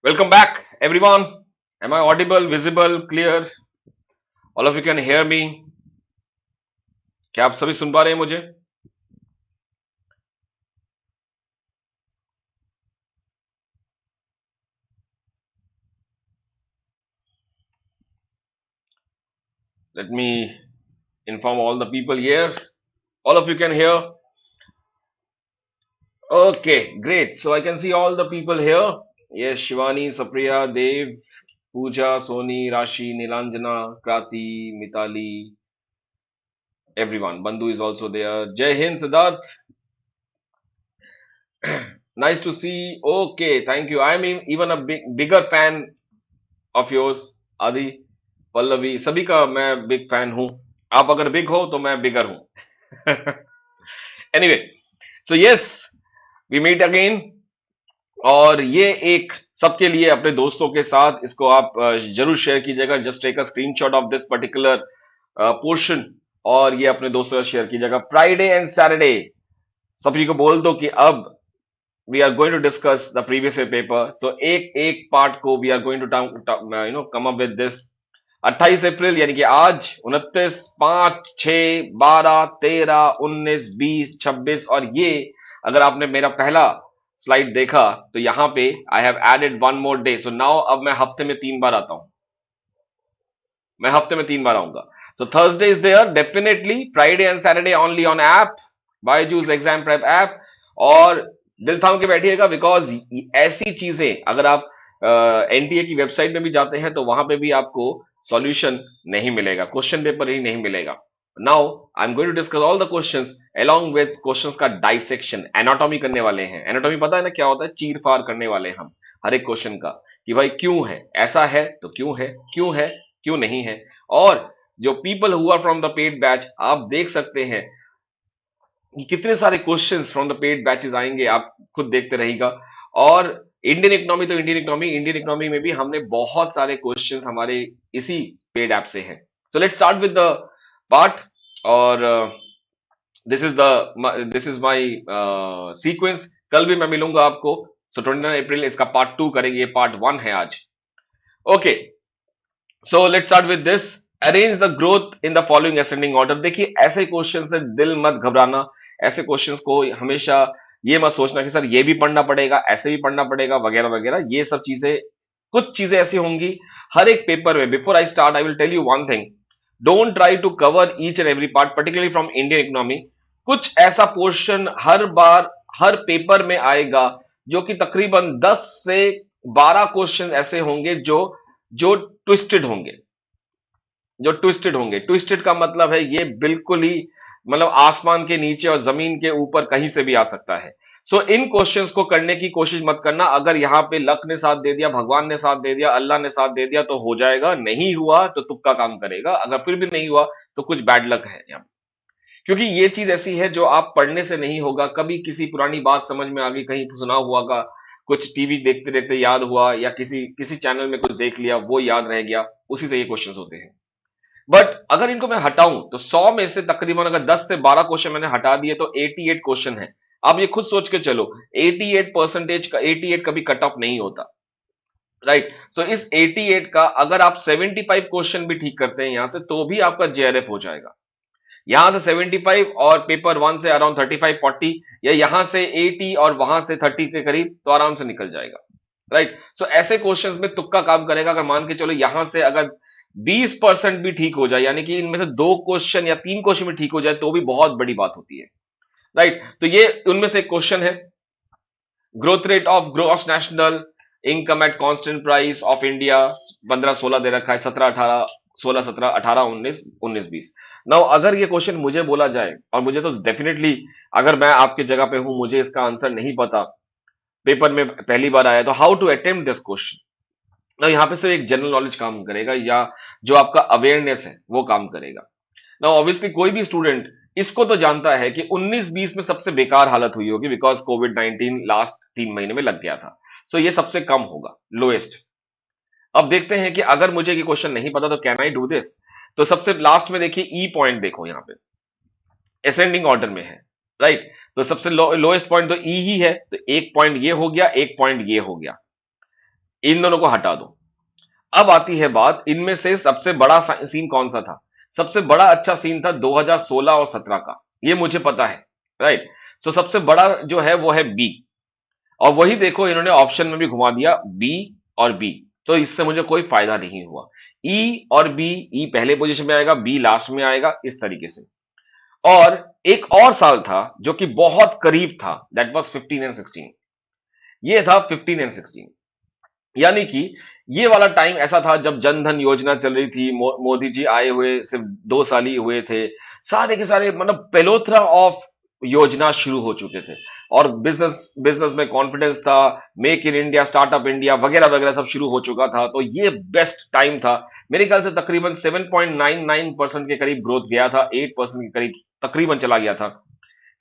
Welcome back, everyone. Am I audible, visible, clear? All of you can hear me. क्या आप सभी सुन पा रहे हैं मुझे? Let me inform all the people here. All of you can hear? Okay, great. So I can see all the people here. Yes, Shivani, Sapriya, Dev, Pooja, Soni, Rashi, Nilanjana, Krati, Mitali, everyone. Bandhu is also there. Jai Hind, Siddharth. Nice to see. Okay, thank you. I'm even a bigger fan of yours, Adi, Pallavi, सभी का मैं big fan हूं. आप अगर big हो तो मैं bigger हूं. Anyway, so yes, we meet again. और ये एक सबके लिए अपने दोस्तों के साथ इसको आप जरूर शेयर कीजिएगा. Just take a screenshot of this particular portion और ये अपने दोस्तों से शेयर कीजिएगा. फ्राइडे एंड सैटरडे सभी को बोल दो कि अब we are going to discuss the previous year paper. So एक एक पार्ट को we are going to come up with this. 28 अप्रैल यानी कि आज 29, 5, 6, 12, 13, 19, 20, 26 और ये अगर आपने मेरा पहला स्लाइड देखा तो यहां पे I have added one more day. So now अब मैं हफ्ते में 3 बार आता हूं. मैं हफ्ते में 3 बार आऊंगा. सो Thursday is there definitely. Friday and Saturday only on app, Byju's exam prep app. और दिल थाम के बैठिएगा बिकॉज ऐसी चीजें अगर आप एनटीए की वेबसाइट में भी जाते हैं तो वहां पे भी आपको सॉल्यूशन नहीं मिलेगा, क्वेश्चन पेपर ही नहीं मिलेगा. Now I am going to discuss all the questions along with questions का डाइसेक्शन. एनाटॉमी करने वाले हैं. एनाटॉमी पता है ना क्या होता है? चीर फाड़ करने वाले हैं हम हर एक क्वेश्चन का कि भाई क्यों है ऐसा, है तो क्यों है, क्यों है क्यों नहीं है. और जो people who are from the paid batch, आप देख सकते हैं कि कितने सारे questions from the paid batches आएंगे, आप खुद देखते रहिएगा. और इंडियन इकोनॉमी तो इंडियन इकोनॉमी में भी हमने बहुत सारे क्वेश्चंस हमारे इसी पेड ऐप से हैं. So let's start with the part. और दिस इज माय सीक्वेंस. कल भी मैं मिलूंगा आपको. सो 29 अप्रैल इसका पार्ट 2 करेंगे. ये पार्ट 1 है आज. Okay, so let's start with this. Arrange the growth in the following ascending order. देखिए ऐसे क्वेश्चन से दिल मत घबराना. ऐसे क्वेश्चंस को हमेशा ये मत सोचना कि सर ये भी पढ़ना पड़ेगा, ऐसे भी पढ़ना पड़ेगा, वगैरह वगैरह. ये सब चीजें, कुछ चीजें ऐसी होंगी हर एक पेपर में. Before I start I will tell you one thing. Don't try to cover each and every part, particularly from Indian economy. कुछ ऐसा पोर्शन हर बार हर पेपर में आएगा जो कि तकरीबन 10 से 12 क्वेश्चन ऐसे होंगे जो जो ट्विस्टेड होंगे. ट्विस्टेड का मतलब है ये बिल्कुल ही, मतलब आसमान के नीचे और जमीन के ऊपर कहीं से भी आ सकता है. सो इन क्वेश्चंस को करने की कोशिश मत करना. अगर यहां पे लक ने साथ दे दिया, भगवान ने साथ दे दिया, अल्लाह ने साथ दे दिया तो हो जाएगा. नहीं हुआ तो तुक्का काम करेगा. अगर फिर भी नहीं हुआ तो कुछ बैड लक है यहाँ. क्योंकि ये चीज ऐसी है जो आप पढ़ने से नहीं होगा. कभी किसी पुरानी बात समझ में आ गई, कहीं सुना हुआ का, कुछ टीवी देखते देखते याद हुआ, या किसी किसी चैनल में कुछ देख लिया वो याद रह गया, उसी से ये क्वेश्चंस होते हैं. बट अगर इनको मैं हटाऊं तो 100 में से तकरीबन अगर 10 से 12 क्वेश्चन मैंने हटा दिए तो 88 क्वेश्चन है. आप ये खुद सोच के चलो, 88% का 88 कभी कट ऑफ नहीं होता. राइट. सो इस 88 का अगर आप 75 क्वेश्चन भी ठीक करते हैं यहां से तो भी आपका जेआरएफ हो जाएगा. यहां से 75 और पेपर 1 से अराउंड 35-40, या यहां से 80 और वहां से 30 के करीब, तो आराम से निकल जाएगा. राइट. सो ऐसे क्वेश्चंस में तुक्का काम करेगा. अगर मान के चलो यहां से अगर 20% भी ठीक हो जाए, यानी कि इनमें से 2 क्वेश्चन या 3 क्वेश्चन भी ठीक हो जाए तो भी बहुत बड़ी बात होती है. राइट. तो ये उनमें से एक क्वेश्चन है. Growth rate of gross national income at constant price of India 15-16 दे रखा है, 17-18, 16-17, 18-19, 19-20. नाउ अगर ये क्वेश्चन मुझे बोला जाए, और मुझे तो डेफिनेटली, अगर मैं आपकी जगह पे हूं, मुझे इसका आंसर नहीं पता, पेपर में पहली बार आया, तो how to attempt this question. ना यहाँ पे सिर्फ एक जनरल नॉलेज काम करेगा या जो आपका अवेयरनेस है वो काम करेगा. ना ऑब्वियसली कोई भी स्टूडेंट इसको तो जानता है कि 19-20 में सबसे बेकार हालत हुई होगी बिकॉज कोविड-19 लास्ट 3 महीने में लग गया था. सो ये सबसे कम होगा, लोएस्ट. अब देखते हैं कि अगर मुझे ये क्वेश्चन नहीं पता तो कैन आई डू दिस. तो सबसे लास्ट में देखिए ई पॉइंट, देखो यहाँ पे असेंडिंग ऑर्डर में है. राइट. तो सबसे लोएस्ट पॉइंट तो ई ही है, तो एक पॉइंट ये हो गया, एक पॉइंट ये हो गया. इन दोनों को हटा दो। अब आती है बात, इनमें से सबसे बड़ा सीन कौन सा था? सबसे बड़ा अच्छा सीन था 2016 और 17 का, ये मुझे पता है, राइट। सो सबसे बड़ा जो है वो है बी, और वही देखो इन्होंने ऑप्शन में भी घुमा दिया, बी और बी, तो इससे मुझे कोई फायदा नहीं हुआ। ई और बी, ई पहले पोजीशन में आएगा, बी लास्ट में आएगा, इस तरीके से। और एक और साल था जो कि बहुत करीब था, दैट वाज 15 एंड 16। ये था 15 एंड 16, यानी कि ये वाला टाइम ऐसा था जब जन धन योजना चल रही थी, मोदी जी आए हुए सिर्फ 2 साल ही हुए थे, सारे के सारे मतलब पेलोथरा ऑफ योजना शुरू हो चुके थे, और बिजनेस बिजनेस में कॉन्फिडेंस था, make in India, startup India वगैरह वगैरह सब शुरू हो चुका था, तो ये बेस्ट टाइम था। मेरे ख्याल से तकरीबन 7.99% के करीब ग्रोथ गया था, 8% के करीब तकरीबन चला गया था।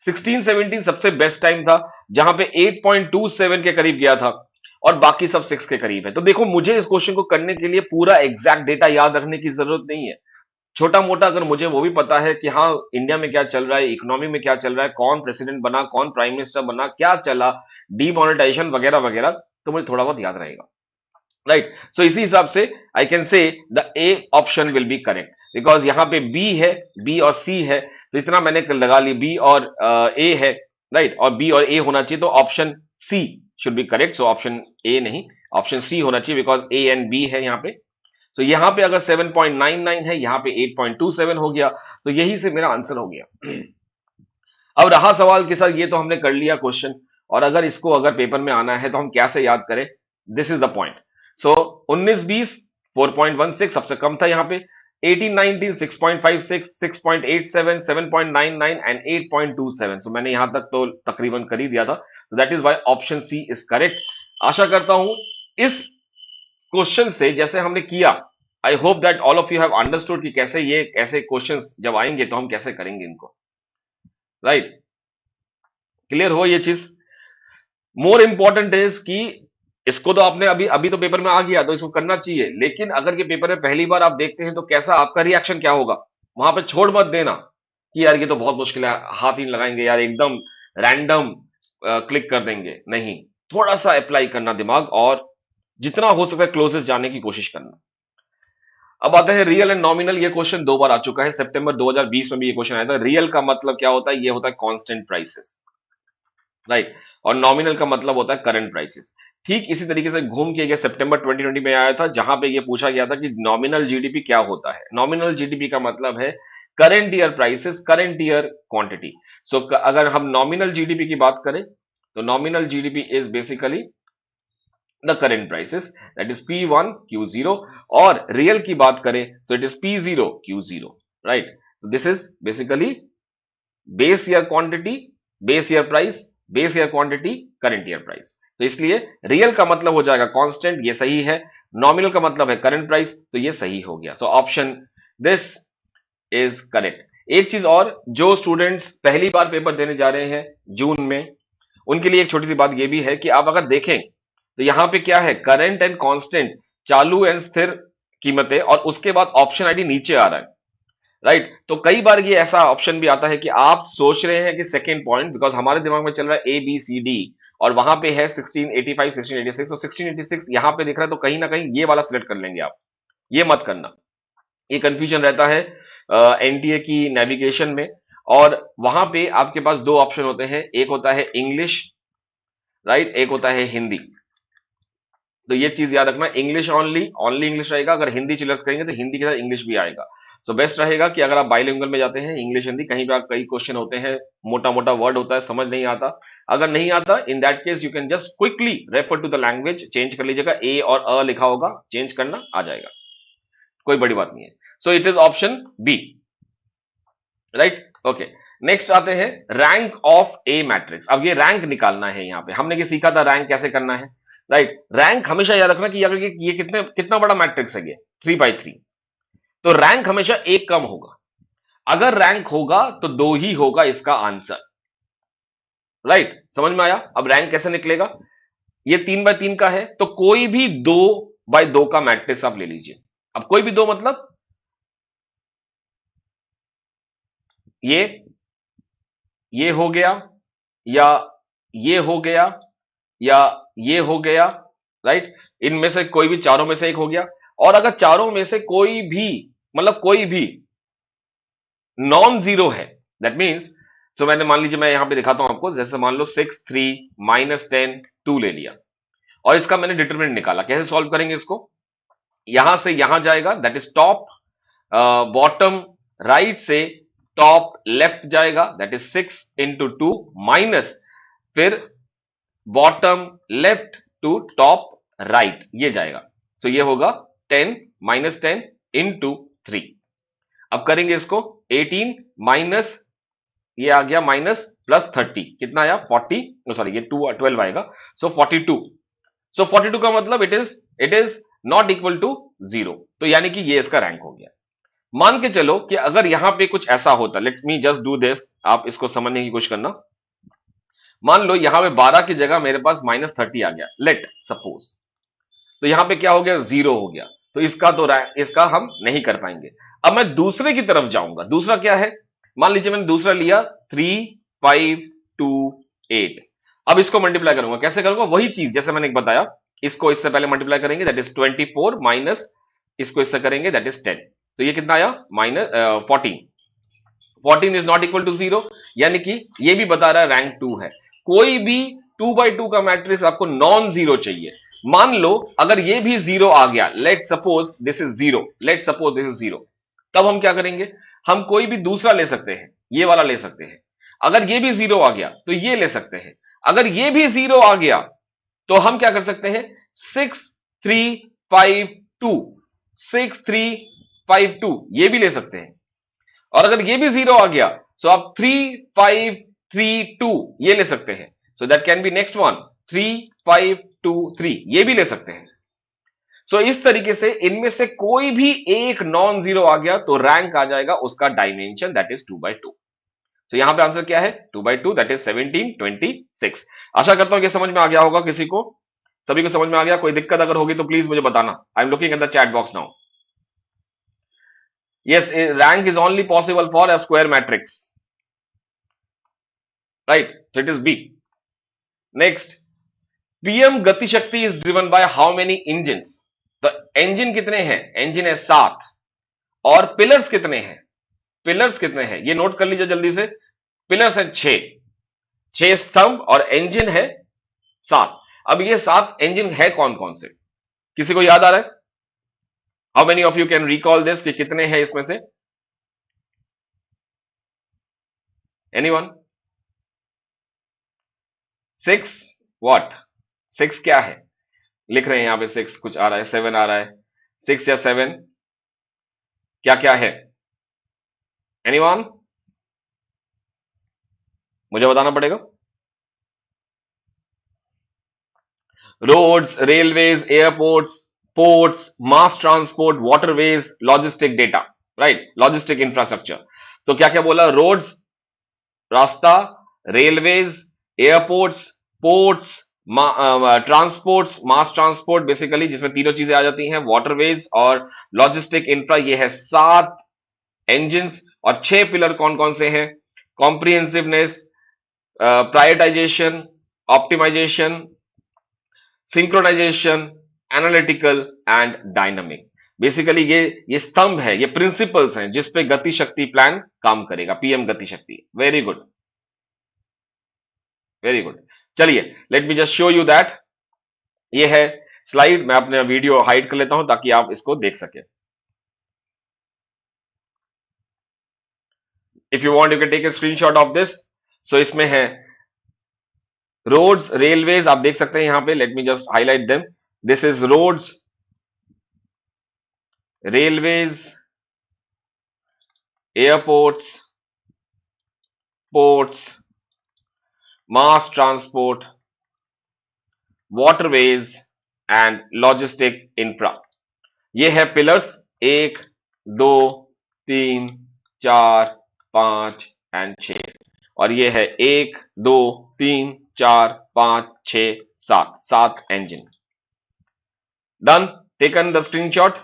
16-17 सबसे बेस्ट टाइम था, जहां पे 8.27 के करीब गया था, और बाकी सब 6 के करीब है। तो देखो, मुझे इस क्वेश्चन को करने के लिए पूरा एग्जैक्ट डेटा याद रखने की जरूरत नहीं है। छोटा मोटा अगर मुझे वो भी पता है कि हाँ इंडिया में क्या चल रहा है, इकोनॉमी में क्या चल रहा है, कौन प्रेसिडेंट बना, कौन प्राइम मिनिस्टर बना, क्या चला, डीमोनेटाइजेशन वगैरह वगैरह, तो मुझे थोड़ा बहुत याद रहेगा, राइट। सो इसी हिसाब से I can say the A option will be correct, because यहां पे बी है, बी और सी है, तो इतना मैंने लगा ली, बी और ए है, राइट, और बी और ए होना चाहिए, तो option C should be correct. So option A नहीं, ऑप्शन सी होना चाहिए, बिकॉज ए एंड बी है यहाँ पे। सो यहां पे अगर 7.99 है, यहां पे 8.27 हो गया, तो यही से मेरा आंसर हो गया। अब रहा सवाल कि सर ये तो हमने कर लिया क्वेश्चन, और अगर इसको अगर पेपर में आना है तो हम कैसे याद करें? This is the point. So 19-20 4.16 सबसे कम था यहाँ पे, 18-19 6.56, 6.87, 7.99 एंड 8.27। सो मैंने यहां तक तो तकरीबन कर ही दिया था, so that is why option C is correct. आशा करता हूं इस क्वेश्चन से जैसे हमने किया, I hope that all of you have understood कि कैसे ये ऐसे क्वेश्चंस जब आएंगे तो हम कैसे करेंगे इनको, राइट। क्लियर हो ये चीज? मोर इंपॉर्टेंट इज कि इसको तो आपने अभी अभी तो पेपर में आ गया तो इसको करना चाहिए, लेकिन अगर ये पेपर में पहली बार आप देखते हैं तो कैसा आपका रिएक्शन क्या होगा? वहां पे छोड़ मत देना कि यार ये तो बहुत मुश्किल है, हाथ ही नहीं लगाएंगे यार, एकदम रैंडम क्लिक कर देंगे, नहीं। थोड़ा सा अप्लाई करना दिमाग, और जितना हो सकता है क्लोजेस्ट जाने की कोशिश करना। अब आते हैं रियल एंड नॉमिनल। ये क्वेश्चन 2 बार आ चुका है, सितंबर 2020 में भी ये क्वेश्चन आया था। रियल का मतलब क्या होता है? ये होता है कांस्टेंट प्राइसेस, राइट, और नॉमिनल का मतलब होता है करंट प्राइसेस। ठीक इसी तरीके से घूम के ये सितंबर 2020 में आया था, जहां पे ये पूछा गया था कि नॉमिनल जीडीपी क्या होता है। नॉमिनल जीडीपी का मतलब है current year prices, current year quantity. So अगर हम नॉमिनल जीडीपी की बात करें तो nominal GDP is basically the current prices, that is P1 Q0, और रियल की बात करें तो it is P0 Q0, right. तो this is basically base year quantity, base year price, base year quantity, current year price. तो इसलिए real का मतलब हो जाएगा कांस्टेंट, ये सही है। नॉमिनल का मतलब है करंट प्राइस, तो ये सही हो गया। So option this is correct. एक चीज और, जो स्टूडेंट्स पहली बार पेपर देने जा रहे हैं जून में, उनके लिए एक छोटी सी बात ये भी है कि आप अगर देखें तो यहां पे क्या है, करंट एंड कांस्टेंट, चालू एंड स्थिर कीमतें, और उसके बाद ऑप्शन आईडी नीचे आ रहा है, राइट। तो कई बार ये ऐसा ऑप्शन भी आता है कि आप सोच रहे हैं कि सेकेंड पॉइंट, बिकॉज हमारे दिमाग में चल रहा है ABCD, और वहां पे है 1685, 1686, और 1686 यहां पे दिख रहा है, तो कहीं ना कहीं ये वाला सिलेक्ट कर लेंगे आप। ये मत करना, ये कंफ्यूजन रहता है एनटीए की नेविगेशन में। और वहां पे आपके पास दो ऑप्शन होते हैं, एक होता है इंग्लिश, राइट, एक होता है हिंदी। तो ये चीज याद रखना, इंग्लिश ओनली, ओनली इंग्लिश रहेगा। अगर हिंदी सिलेक्ट करेंगे तो हिंदी के साथ इंग्लिश भी आएगा। सो बेस्ट रहेगा कि अगर आप बाइलिंगुअल में जाते हैं, इंग्लिश हिंदी, कहीं पे आप कई क्वेश्चन होते हैं, मोटा मोटा वर्ड होता है, समझ नहीं आता। अगर नहीं आता, in that case you can just quickly refer to the language, change कर लीजिएगा, ए और अ लिखा होगा, चेंज करना आ जाएगा, कोई बड़ी बात नहीं है। So it is option B, right, okay. Next आते हैं रैंक ऑफ ए मैट्रिक्स। अब ये रैंक निकालना है, यहां पे हमने ये सीखा था रैंक कैसे करना है, राइट। रैंक हमेशा याद रखना कि अगर ये कितना बड़ा मैट्रिक्स है, ये 3x3, तो रैंक हमेशा एक कम होगा। अगर रैंक होगा तो दो ही होगा इसका आंसर, राइट। समझ में आया? अब रैंक कैसे निकलेगा? ये 3x3 का है, तो कोई भी 2x2 का मैट्रिक्स आप ले लीजिए। अब कोई भी दो मतलब ये ये हो गया, या ये हो गया, या ये हो गया, राइट। इनमें से कोई भी, चारों में से एक हो गया। और अगर चारों में से कोई भी, मतलब कोई भी नॉन जीरो है, दैट मीन्स, सो मैंने, मान लीजिए मैं यहां पे दिखाता हूं आपको, जैसे मान लो 6 3 -10 2 ले लिया, और इसका मैंने डिटरमिनेंट निकाला। कैसे सॉल्व करेंगे इसको? यहां से यहां जाएगा, that is top bottom right से टॉप लेफ्ट जाएगा, दैट इज 6 इंटू 2 माइनस फिर bottom left to top right, ये जाएगा। सो ये होगा 10 -10 इंटू 3। अब करेंगे इसको, 18 माइनस, ये आ गया माइनस प्लस 30, कितना आया 40, सॉरी ये 12 आएगा, सो 42। सो 42 का मतलब it is not equal to 0, तो यानी कि ये इसका रैंक हो गया। मान के चलो कि अगर यहां पे कुछ ऐसा होता, late me just do this, आप इसको समझने की कोशिश करना। मान लो यहां पे 12 की जगह मेरे पास -30 आ गया, लेट सपोज, तो यहां पे क्या हो गया, 0 हो गया, तो इसका तो इसका हम नहीं कर पाएंगे। अब मैं दूसरे की तरफ जाऊंगा। दूसरा क्या है? मान लीजिए मैंने दूसरा लिया 3 5 2 8। अब इसको मल्टीप्लाई करूंगा, कैसे करूंगा? वही चीज जैसे मैंने बताया, इसको इससे पहले मल्टीप्लाई करेंगे, दैट इज 24 माइनस इसको इससे करेंगे, दैट इज 10। तो ये कितना आया, -14। 14 इज नॉट इक्वल टू 0, यानी कि ये भी बता रहा है रैंक 2 है। कोई भी 2 बाई 2 का मैट्रिक्स आपको नॉन जीरो चाहिए। मान लो अगर ये भी 0 आ गया, let suppose this is 0, let suppose this is 0, तब हम क्या करेंगे? हम कोई भी दूसरा ले सकते हैं, ये वाला ले सकते हैं। अगर ये भी 0 आ गया तो ये ले सकते हैं। अगर ये भी 0 आ गया तो हम क्या कर सकते हैं? 6 3 5 2, 6 3 5 2 ये भी ले सकते हैं। और अगर ये भी 0 आ गया तो आप 3 5 3 2 ये ले सकते हैं। So that can be next one, 3 5 2 3 ये भी ले सकते हैं। सो इस तरीके से इनमें से कोई भी एक नॉन जीरो आ गया तो रैंक आ जाएगा उसका डायमेंशन, दैट इज 2 बाई 2। तो यहां पे आंसर क्या है? 2 बाई 2, दैट इज 17 26। आशा करता हूं कि समझ में आ गया होगा किसी को, सभी को समझ में आ गया। कोई दिक्कत अगर होगी तो प्लीज मुझे बताना। I am looking at the chat box now. Yes, rank is only possible for a square matrix, right? So it is B. Next, PM गति शक्ति is driven by how many engines? तो engine कितने हैं? engine है 7। और pillars कितने हैं? Pillars कितने हैं ये नोट कर लीजिए जल्दी से। पिलर्स है 6 स्तंभ और इंजन है 7। अब ये 7 इंजन है कौन कौन से? किसी को याद आ रहा है? How many of you can recall this कि कितने हैं इसमें से? एनीवन? 6 व्हाट? 6 क्या है? लिख रहे हैं यहां पे 6 कुछ आ रहा है, 7 आ रहा है। 6 या 7 क्या क्या है? एनीवन? मुझे बताना पड़ेगा। Roads, railways, airports, ports, mass transport, waterways, logistic data, right, logistic infrastructure. तो क्या क्या बोला? रोड्स रास्ता, railways, airports, ports, transports, mass transport basically जिसमें तीनों चीजें आ जाती हैं, वाटरवेज और लॉजिस्टिक इंफ्रा। ये है 7 इंजिन्स। और 6 पिलर कौन कौन से हैं? Comprehensiveness, prioritisation, optimisation, synchronisation, analytical and dynamic. Basically ये स्तंभ है, ये प्रिंसिपल्स हैं जिस पे गति शक्ति प्लान काम करेगा, PM Gati Shakti. Very good, very good. चलिए let me just show you that. ये है स्लाइड, मैं अपने वीडियो हाइड कर लेता हूं ताकि आप इसको देख सके। If you want you can take a screenshot of this. So इसमें है रोड्स, रेलवेज, आप देख सकते हैं यहां पे। Let me just highlight them. This is roads, railways, airports, ports, mass transport, waterways and logistic infra. ये है पिलर्स 1 2 3 4 5 एंड 6। और ये है 1 2 3 4 5 6 7 engine. Done, taken the screenshot.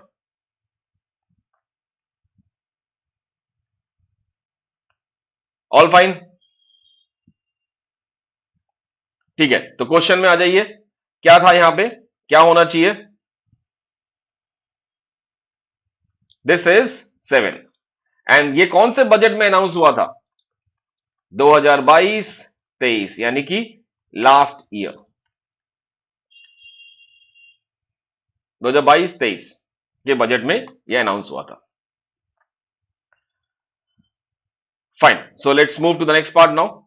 All fine? ठीक है, तो क्वेश्चन में आ जाइए। क्या था यहां पे, क्या होना चाहिए? This is 7। एंड ये कौन से बजट में अनाउंस हुआ था? 2022-23, यानी कि लास्ट ईयर 2022-23 के बजट में ये अनाउंस हुआ था। Fine, so let's move to the next part now.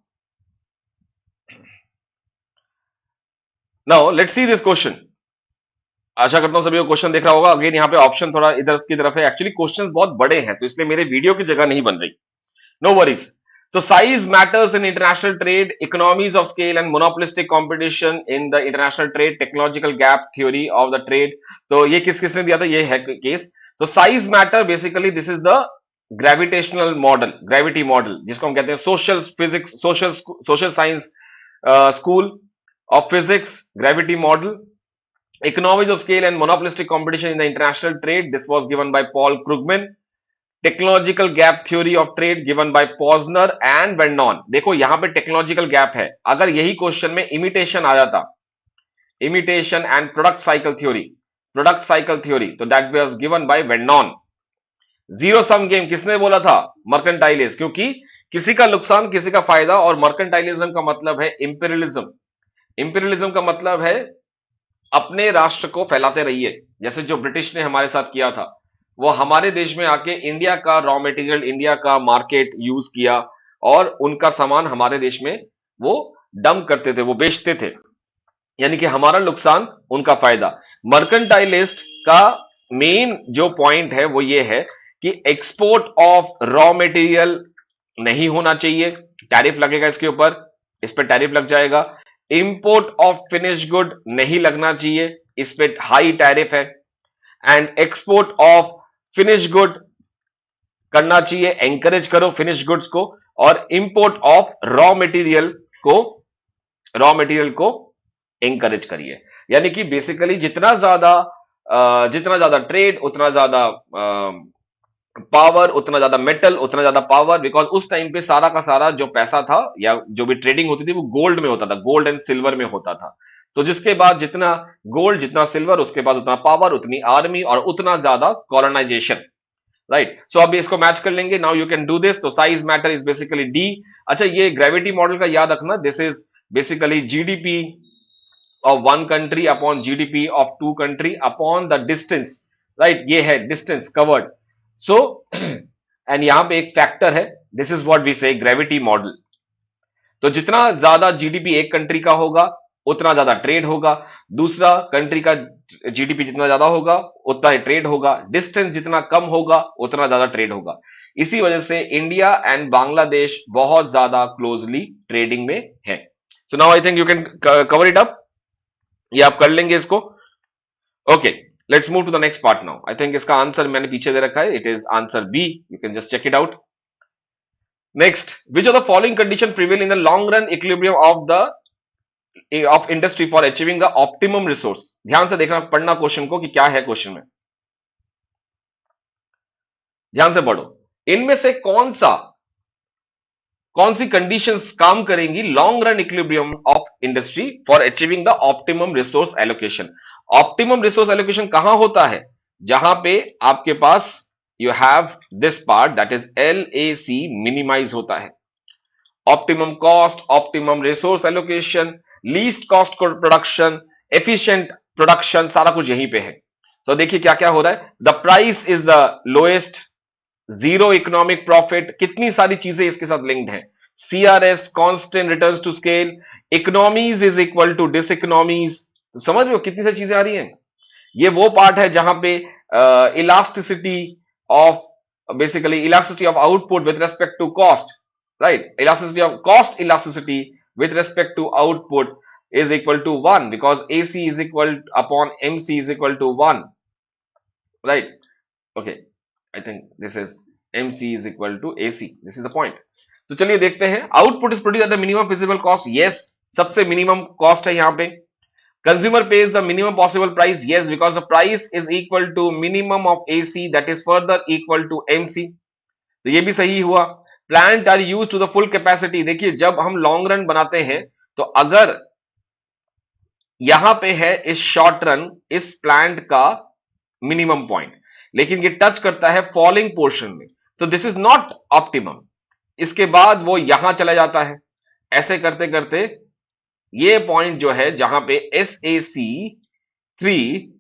Now let's see this question. आशा करता हूं सभी को क्वेश्चन दिख रहा होगा। अगेन यहाँ पे ऑप्शन थोड़ा इधर की तरफ है, एक्चुअली क्वेश्चंस बहुत बड़े हैं तो इसलिए मेरे वीडियो की जगह नहीं बन रही। No worries. तो size matters in international trade, economies of scale and monopolistic competition in the international trade, technological gap theory of the trade. तो ये किसने दिया था? ये है केस। तो size matter basically this is the gravitational model, gravity model, जिसको हम कहते हैं social physics, social science school of physics, gravity model, economies of scale and monopolistic competition in the international trade. This was given by Paul Krugman. Technological gap theory of trade given by Posner and वेंडॉन। देखो यहां पे technological gap है। अगर यही question में imitation आ जाता, imitation and product cycle theory, तो दैट वाज गिवन बाय वेंडॉन। जीरो सम गेम किसने बोला था? मर्केंटाइलिस्ट, क्योंकि किसी का नुकसान किसी का फायदा, और मर्केंटाइलिज्म का मतलब है इंपीरियलिज्म। इंपीरियलिज्म का मतलब है अपने राष्ट्र को फैलाते रहिए, जैसे जो ब्रिटिश ने हमारे साथ किया था। वो हमारे देश में आके इंडिया का रॉ मटेरियल, इंडिया का मार्केट यूज किया और उनका सामान हमारे देश में वो डंप करते थे, वो बेचते थे, यानी कि हमारा नुकसान उनका फायदा। मर्केंटाइलिस्ट का मेन जो पॉइंट है वो ये है कि एक्सपोर्ट ऑफ रॉ मटेरियल नहीं होना चाहिए, टैरिफ लगेगा इसके ऊपर, इस पे टैरिफ लग जाएगा। इंपोर्ट ऑफ फिनिश गुड नहीं लगना चाहिए, इस पे हाई टैरिफ है। And export of finish good करना चाहिए, एंकरेज करो फिनिश गुड्स को। और इंपोर्ट ऑफ रॉ मटेरियल को एंकरेज करिए। यानी कि बेसिकली जितना ज्यादा ट्रेड, उतना ज्यादा पावर, उतना ज्यादा मेटल, उतना ज्यादा पावर। बिकॉज उस टाइम पे सारा का सारा जो पैसा था या जो भी ट्रेडिंग होती थी वो गोल्ड में होता था, गोल्ड एंड सिल्वर में होता था। तो जिसके बाद जितना गोल्ड, जितना सिल्वर, उसके बाद उतना पावर, उतनी आर्मी और उतना ज्यादा कॉलोनाइजेशन, राइट। सो अभी इसको मैच कर लेंगे। Now you can do this. तो size matter is basically D. अच्छा, ये ग्रेविटी मॉडल का याद रखना, this is basically GDP of one country upon GDP of two country upon the distance, right. ये है डिस्टेंस कवर्ड। सो एंड यहां पे एक फैक्टर है, दिस इज व्हाट वी से ग्रेविटी मॉडल। तो जितना ज्यादा जीडीपी एक कंट्री का होगा उतना ज्यादा ट्रेड होगा, दूसरा कंट्री का जीडीपी जितना ज्यादा होगा उतना ही ट्रेड होगा, डिस्टेंस जितना कम होगा उतना ज्यादा ट्रेड होगा। इसी वजह से इंडिया एंड बांग्लादेश बहुत ज्यादा क्लोजली ट्रेडिंग में है। So now I think you can cover it up. ये आप कर लेंगे इसको। Okay, let's move to the next part now. I think इसका आंसर मैंने पीछे दे रखा है, it is answer B, you can just check it out. Next, which of the following condition prevail in the long run equilibrium of industry for achieving the optimum resource. ध्यान से देखना, पढ़ना क्वेश्चन को कि क्या है क्वेश्चन में, ध्यान से पढ़ो। इनमें से कौन सी कंडीशंस काम करेंगी long run equilibrium of industry for achieving the optimum resource allocation. Optimum resource allocation कहां होता है? जहां पे आपके पास you have this part that is LAC minimise होता है। Optimum cost, optimum resource allocation, least cost production, efficient production, सारा कुछ यहीं पे है। सो देखिए क्या क्या हो रहा है। The price is the lowest, zero economic profit, कितनी सारी चीजें इसके साथ लिंक्ड हैं। CRS, constant returns to scale, economies is equal to diseconomies. समझ रहे हो कितनी सारी चीजें आ रही हैं। ये वो पार्ट है जहां पे elasticity of output with respect to cost, right? Elasticity of cost elasticity with respect to output is equal to 1 because AC is equal upon MC is equal to 1, right? Okay, I think this is MC is equal to AC. This is the point. तो चलिए देखते हैं। Output is produce at the minimum feasible cost, yes, सबसे minimum cost है यहां पे। Consumer pays the minimum possible price, yes, because the price is equal to minimum of AC that is further equal to MC, तो ये भी सही हुआ। Plant are use to the full capacity. देखिए जब हम लॉन्ग रन बनाते हैं तो अगर यहां पे है इस शॉर्ट रन इस प्लांट का मिनिमम पॉइंट, लेकिन ये टच करता है फॉलिंग पोर्शन में, तो दिस इज नॉट ऑप्टिमम। इसके बाद वो यहां चला जाता है, ऐसे करते करते ये पॉइंट जो है जहां पे SAC3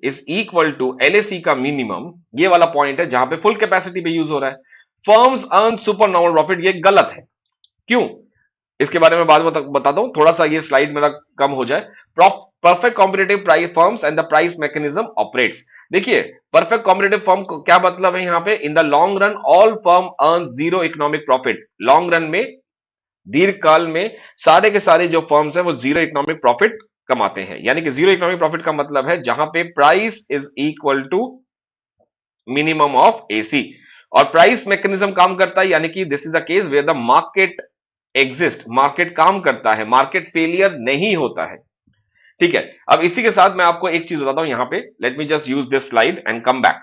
is equal to LAC का मिनिमम, ये वाला पॉइंट है जहां पे फुल कैपेसिटी पे यूज हो रहा है। Firms earn super normal profit, ये गलत है। क्यों? इसके बारे में बाद में बताता हूं, थोड़ा सा ये स्लाइड मेरा कम हो जाए। Perfect competitive price firms and the price mechanism operates. देखिए परफेक्ट कॉम्पिटेटिव फर्म को क्या मतलब है यहां पे, इन the long run all firm earn zero economic profit. Long run में, दीर्घ काल में सारे के सारे जो फर्म्स हैं वो जीरो इकोनॉमिक प्रॉफिट कमाते हैं। यानी कि जीरो इकोनॉमिक प्रॉफिट का मतलब है जहां पे price is equal to minimum of AC, और प्राइस मैकेनिज्म काम करता है, यानी कि this is the case where the market exist, market काम करता है, मार्केट फेलियर नहीं होता है। ठीक है, अब इसी के साथ मैं आपको एक चीज बताता हूं यहां पे, let me just use this slide and come back,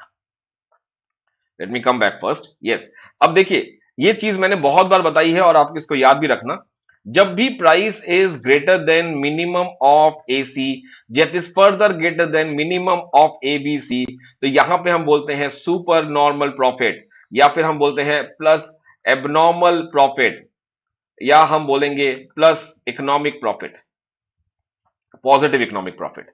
let me come back first. Yes, अब देखिए ये चीज मैंने बहुत बार बताई है और आप इसको याद भी रखना, जब भी price is greater than minimum of AC, that is further greater than minimum of ABC, तो यहां पे हम बोलते हैं सुपर नॉर्मल प्रॉफिट, या फिर हम बोलते हैं प्लस एबनॉर्मल प्रॉफिट, या हम बोलेंगे plus economic profit, positive economic profit.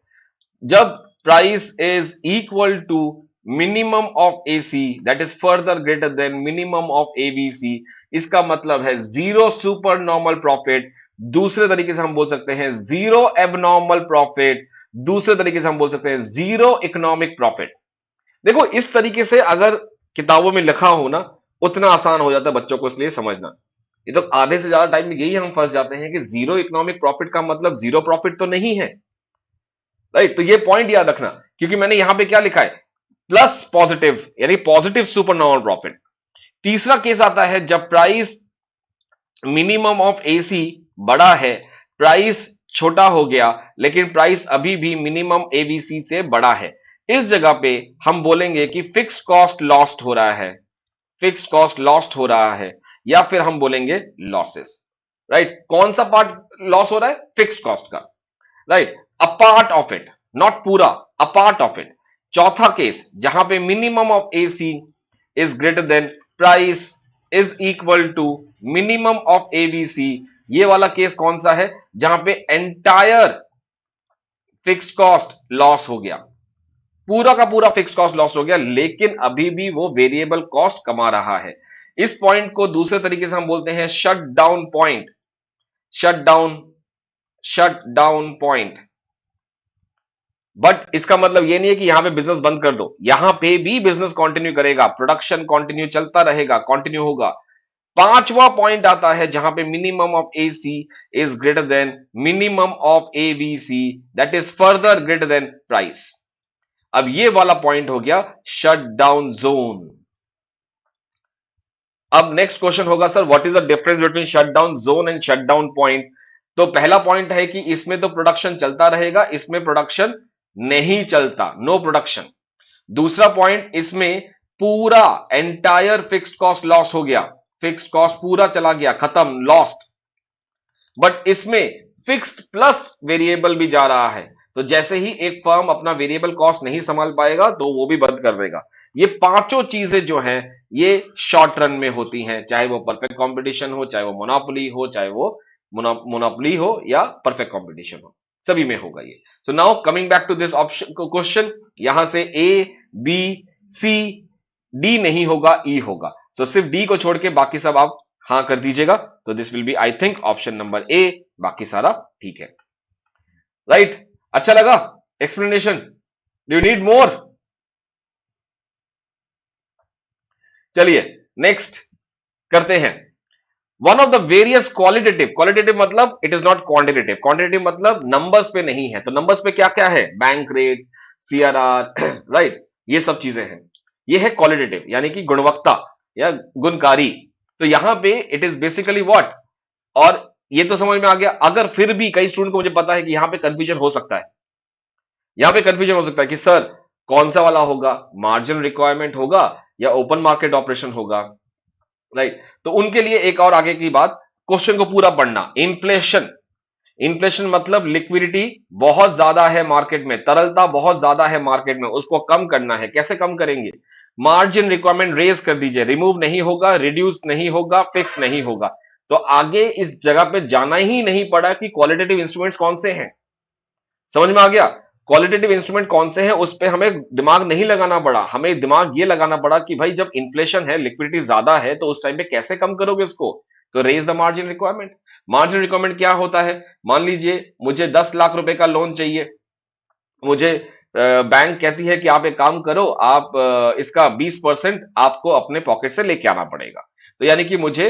जब price is equal to minimum of AC that is further greater than minimum of ABC, इसका मतलब है जीरो सुपर नॉर्मल प्रॉफिट, दूसरे तरीके से हम बोल सकते हैं जीरो एबनॉर्मल प्रॉफिट, दूसरे तरीके से हम बोल सकते हैं जीरो इकोनॉमिक प्रॉफिट। देखो इस तरीके से अगर किताबों में लिखा हो ना, उतना आसान हो जाता है बच्चों को इसलिए समझना। ये तो आधे से ज्यादा टाइम में यही हम फंस जाते हैं कि जीरो इकोनॉमिक प्रॉफिट का मतलब जीरो प्रॉफिट तो नहीं है, राइट? तो ये पॉइंट याद रखना, क्योंकि मैंने यहां पे क्या लिखा है, प्लस पॉजिटिव, यानी पॉजिटिव सुपर नॉर्मल प्रॉफिट। तीसरा केस आता है जब प्राइस मिनिमम ऑफ AC बड़ा है, प्राइस छोटा हो गया, लेकिन प्राइस अभी भी मिनिमम ABC से बड़ा है। इस जगह पे हम बोलेंगे कि फिक्स्ड कॉस्ट लॉस्ट हो रहा है, फिक्स्ड कॉस्ट लॉस्ट हो रहा है, या फिर हम बोलेंगे लॉसेस, राइट? कौन सा पार्ट लॉस हो रहा है? फिक्स्ड कॉस्ट का, right? A part of it, not पूरा, अ पार्ट ऑफ इट। चौथा केस जहां पे minimum of AC is greater than price is equal to minimum of ABC, ये वाला केस कौन सा है? जहां पे एंटायर फिक्स्ड कॉस्ट लॉस हो गया, पूरा का पूरा फिक्स्ड कॉस्ट लॉस हो गया, लेकिन अभी भी वो वेरिएबल कॉस्ट कमा रहा है। इस पॉइंट को दूसरे तरीके से हम बोलते हैं shut down point, shut down point. But इसका मतलब ये नहीं है कि यहां पे बिजनेस बंद कर दो, यहां पे भी बिजनेस कंटिन्यू करेगा, प्रोडक्शन कंटिन्यू चलता रहेगा, कंटिन्यू होगा। पांचवा पॉइंट आता है जहां पे minimum of AC is greater than minimum of ABC that is further greater than price. अब ये वाला पॉइंट हो गया शट डाउन जोन। अब नेक्स्ट क्वेश्चन होगा sir what is the difference between shut down zone and shut down point? तो पहला point है कि इसमें तो प्रोडक्शन चलता रहेगा, इसमें प्रोडक्शन नहीं चलता, नो प्रोडक्शन। दूसरा पॉइंट, इसमें पूरा एंटायर फिक्स्ड कॉस्ट लॉस हो गया, फिक्स्ड कॉस्ट पूरा चला गया, खत्म, लॉस्ट। बट इसमें फिक्स्ड प्लस वेरिएबल भी जा रहा है, तो जैसे ही एक फर्म अपना वेरिएबल कॉस्ट नहीं संभाल पाएगा तो वो भी बंद कर देगा। ये पांचों चीजें जो हैं ये शॉर्ट रन में होती हैं, चाहे वो परफेक्ट कंपटीशन हो, चाहे वो मोनोपोली हो, चाहे वो मोनोपोली हो या परफेक्ट कंपटीशन हो, सभी में होगा ये। So now coming back to this option question, यहां से A, B, C, D नहीं होगा, E होगा। सो सिर्फ D को छोड़ के बाकी सब आप हाँ कर दीजिएगा, तो this will be I think option number A, बाकी सारा ठीक है, राइट? अच्छा लगा explanation? Do you need more? चलिए नेक्स्ट करते हैं। One of the various qualitative, qualitative मतलब it is not quantitative, quantitative मतलब नंबर्स पे नहीं है, तो नंबर्स पे क्या क्या है? Bank rate, CRR, right? ये सब चीजें हैं, ये है क्वालिटेटिव यानी कि गुणवत्ता या गुणकारी। तो यहां पे इट इज बेसिकली व्हाट, और ये तो समझ में आ गया। अगर फिर भी कई स्टूडेंट को मुझे पता है कि यहां पे कंफ्यूजन हो सकता है, यहां पे कंफ्यूजन हो सकता है कि सर कौन सा वाला होगा, मार्जिनल रिक्वायरमेंट होगा या ओपन मार्केट ऑपरेशन होगा, राइट? तो उनके लिए एक और आगे की बात, क्वेश्चन को पूरा पढ़ना। इन्फ्लेशन, इन्फ्लेशन मतलब लिक्विडिटी बहुत ज्यादा है मार्केट में, तरलता बहुत ज्यादा है मार्केट में, उसको कम करना है। कैसे कम करेंगे? मार्जिन रिक्वायरमेंट रेज कर दीजिए, रिमूव नहीं होगा, रिड्यूस नहीं होगा, फिक्स नहीं होगा। तो आगे इस जगह पे जाना ही नहीं पड़ा कि क्वालिटेटिव इंस्ट्रूमेंट्स कौन से हैं। समझ में आ गया? क्वालिटेटिव इंस्ट्रूमेंट कौन से हैं उस पे हमें दिमाग नहीं लगाना पड़ा, हमें दिमाग ये लगाना पड़ा कि भाई जब इन्फ्लेशन है, लिक्विडिटी ज्यादा है, तो उस टाइम पे कैसे कम करोगे इसको? तो raise the margin requirement. Margin requirement क्या होता है? मान लीजिए मुझे 10 लाख रुपए का लोन चाहिए, मुझे बैंक कहती है कि आप एक काम करो, आप इसका 20% आपको अपने पॉकेट से लेके आना पड़ेगा। तो यानी कि मुझे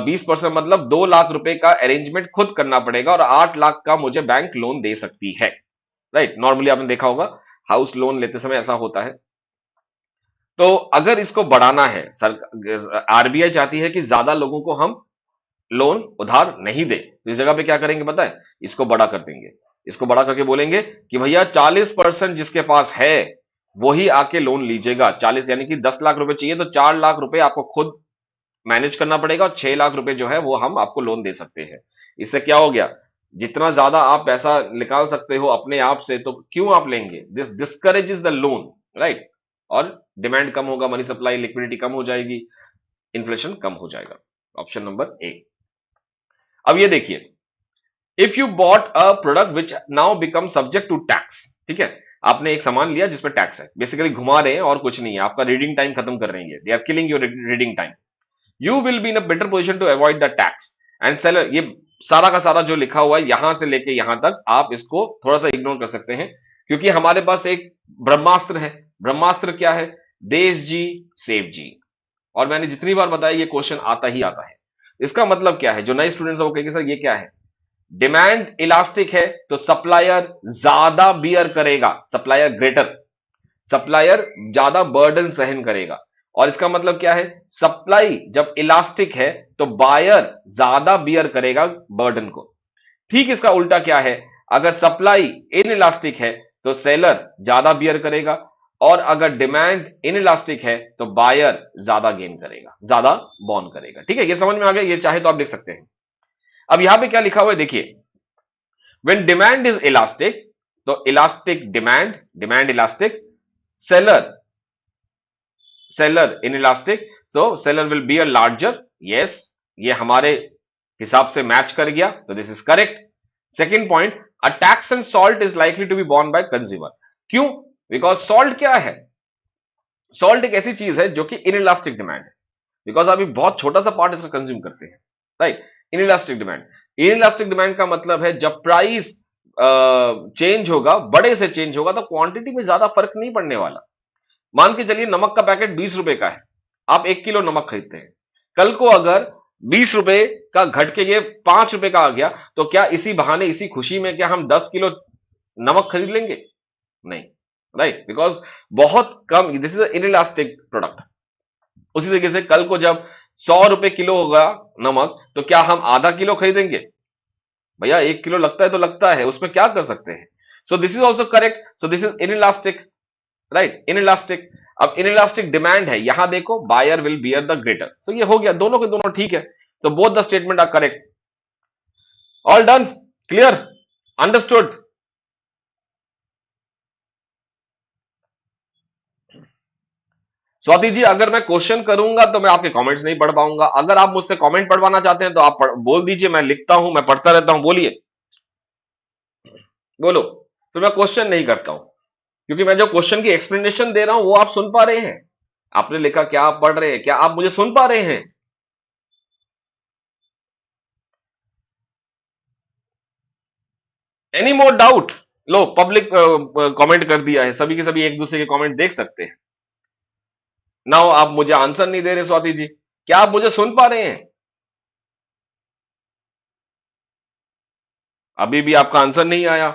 20% मतलब 2 लाख रुपए का अरेंजमेंट खुद करना पड़ेगा और 8 लाख का मुझे बैंक लोन दे सकती है। राइट, नॉर्मली आपने देखा होगा हाउस लोन लेते समय ऐसा होता है। तो अगर इसको बढ़ाना है, सर आरबीआई चाहती है कि ज्यादा लोगों को हम लोन उधार नहीं दे, तो इस जगह पे क्या करेंगे पता है? इसको बड़ा कर देंगे, इसको बड़ा करके बोलेंगे कि भैया 40% जिसके पास है वही आके लोन लीजिएगा। 40 यानी कि 10 लाख रुपए चाहिए तो 4 लाख रुपए आपको खुद मैनेज करना पड़ेगा और 6 लाख रुपए जो है वो हम आपको लोन दे सकते हैं। इससे क्या हो गया? जितना ज्यादा आप पैसा निकाल सकते हो अपने आप से तो क्यों आप लेंगे? This discourages the loan, right. और डिमांड कम होगा, मनी सप्लाई लिक्विडिटी कम हो जाएगी, इन्फ्लेशन कम हो जाएगा। Option number A. अब ये देखिए, if you bought a product which now become subject to tax, ठीक है, आपने एक सामान लिया जिसपे टैक्स है, बेसिकली घुमा रहे हैं और कुछ नहीं है, आपका रीडिंग टाइम खत्म कर रहे हैं, they are killing your reading time. You will be in a better position to avoid the tax and seller. ये सारा का सारा जो लिखा हुआ है यहां से लेके यहां तक आप इसको थोड़ा सा इग्नोर कर सकते हैं, क्योंकि हमारे पास एक ब्रह्मास्त्र है। ब्रह्मास्त्र क्या है? देश जी सेव जी। और मैंने जितनी बार बताया ये क्वेश्चन आता ही आता है। इसका मतलब क्या है? जो नए स्टूडेंट्स हैं वो कहेंगे सर ये क्या है? डिमांड इलास्टिक है तो सप्लायर ज्यादा बियर करेगा, सप्लायर ग्रेटर, सप्लायर ज्यादा बर्डन सहन करेगा। और इसका मतलब क्या है? सप्लाई जब इलास्टिक है तो बायर ज्यादा बियर करेगा बर्डन को। ठीक इसका उल्टा क्या है? अगर सप्लाई इन इलास्टिक है तो सेलर ज्यादा बियर करेगा, और अगर डिमांड इन इलास्टिक है तो बायर ज्यादा गेन करेगा, ज्यादा बॉर्न करेगा। ठीक है, ये समझ में आ गया? ये चाहे तो आप देख सकते हैं। अब यहां पे क्या लिखा हुआ है देखिए, when demand is elastic, तो elastic demand, demand elastic, seller seller inelastic, so seller will be a larger, yes, ये हमारे हिसाब से मैच कर गया, तो this is correct. Second point, a tax and salt is likely to be borne by consumer. क्यों? Because salt क्या है? सॉल्ट एक ऐसी चीज है जो कि इनइलास्टिक डिमांड है, बिकॉज अभी बहुत छोटा सा पार्ट इसका कंज्यूम करते हैं, right. Inelastic demand, inelastic demand का मतलब है जब प्राइस चेंज होगा, बड़े से चेंज होगा, तो क्वांटिटी में ज्यादा फर्क नहीं पड़ने वाला। मान के चलिए नमक का पैकेट 20 रुपए का है, आप 1 किलो नमक खरीदते हैं, कल को अगर 20 रुपए का घट के ये 5 रुपए का आ गया, तो क्या इसी बहाने, इसी खुशी में क्या हम 10 किलो नमक खरीद लेंगे? नहीं, राइट, बिकॉज बहुत कम, दिस इज इनइलास्टिक प्रोडक्ट। उसी तरीके से कल को जब 100 रुपए किलो होगा नमक, तो क्या हम आधा किलो खरीदेंगे? भैया 1 किलो लगता है तो लगता है, उसमें क्या कर सकते हैं। So this is also correct, so this is inelastic, right, inelastic. अब इनइलास्टिक डिमांड है, यहां देखो buyer will bear the greater, so ये हो गया, दोनों के दोनों ठीक है, तो both the statement are correct. All done, clear, understood. Swati ji, अगर मैं क्वेश्चन करूंगा तो मैं आपके कमेंट्स नहीं पढ़ पाऊंगा, अगर आप मुझसे कमेंट पढ़वाना चाहते हैं तो आप बोल दीजिए, मैं लिखता हूं, मैं पढ़ता रहता हूं, बोलिए, बोलो। तो मैं क्वेश्चन नहीं करता हूं, क्योंकि मैं जो क्वेश्चन की एक्सप्लेनेशन दे रहा हूं वो आप सुन पा रहे हैं। आपने लिखा क्या आप पढ़ रहे हैं, क्या आप मुझे सुन पा रहे हैं? Any more doubt? लो, पब्लिक कमेंट कर दिया है, सभी के सभी एक दूसरे के कमेंट देख सकते हैं। नाउ आप मुझे आंसर नहीं दे रहे स्वाति जी, क्या आप मुझे सुन पा रहे हैं? अभी भी आपका आंसर नहीं आया।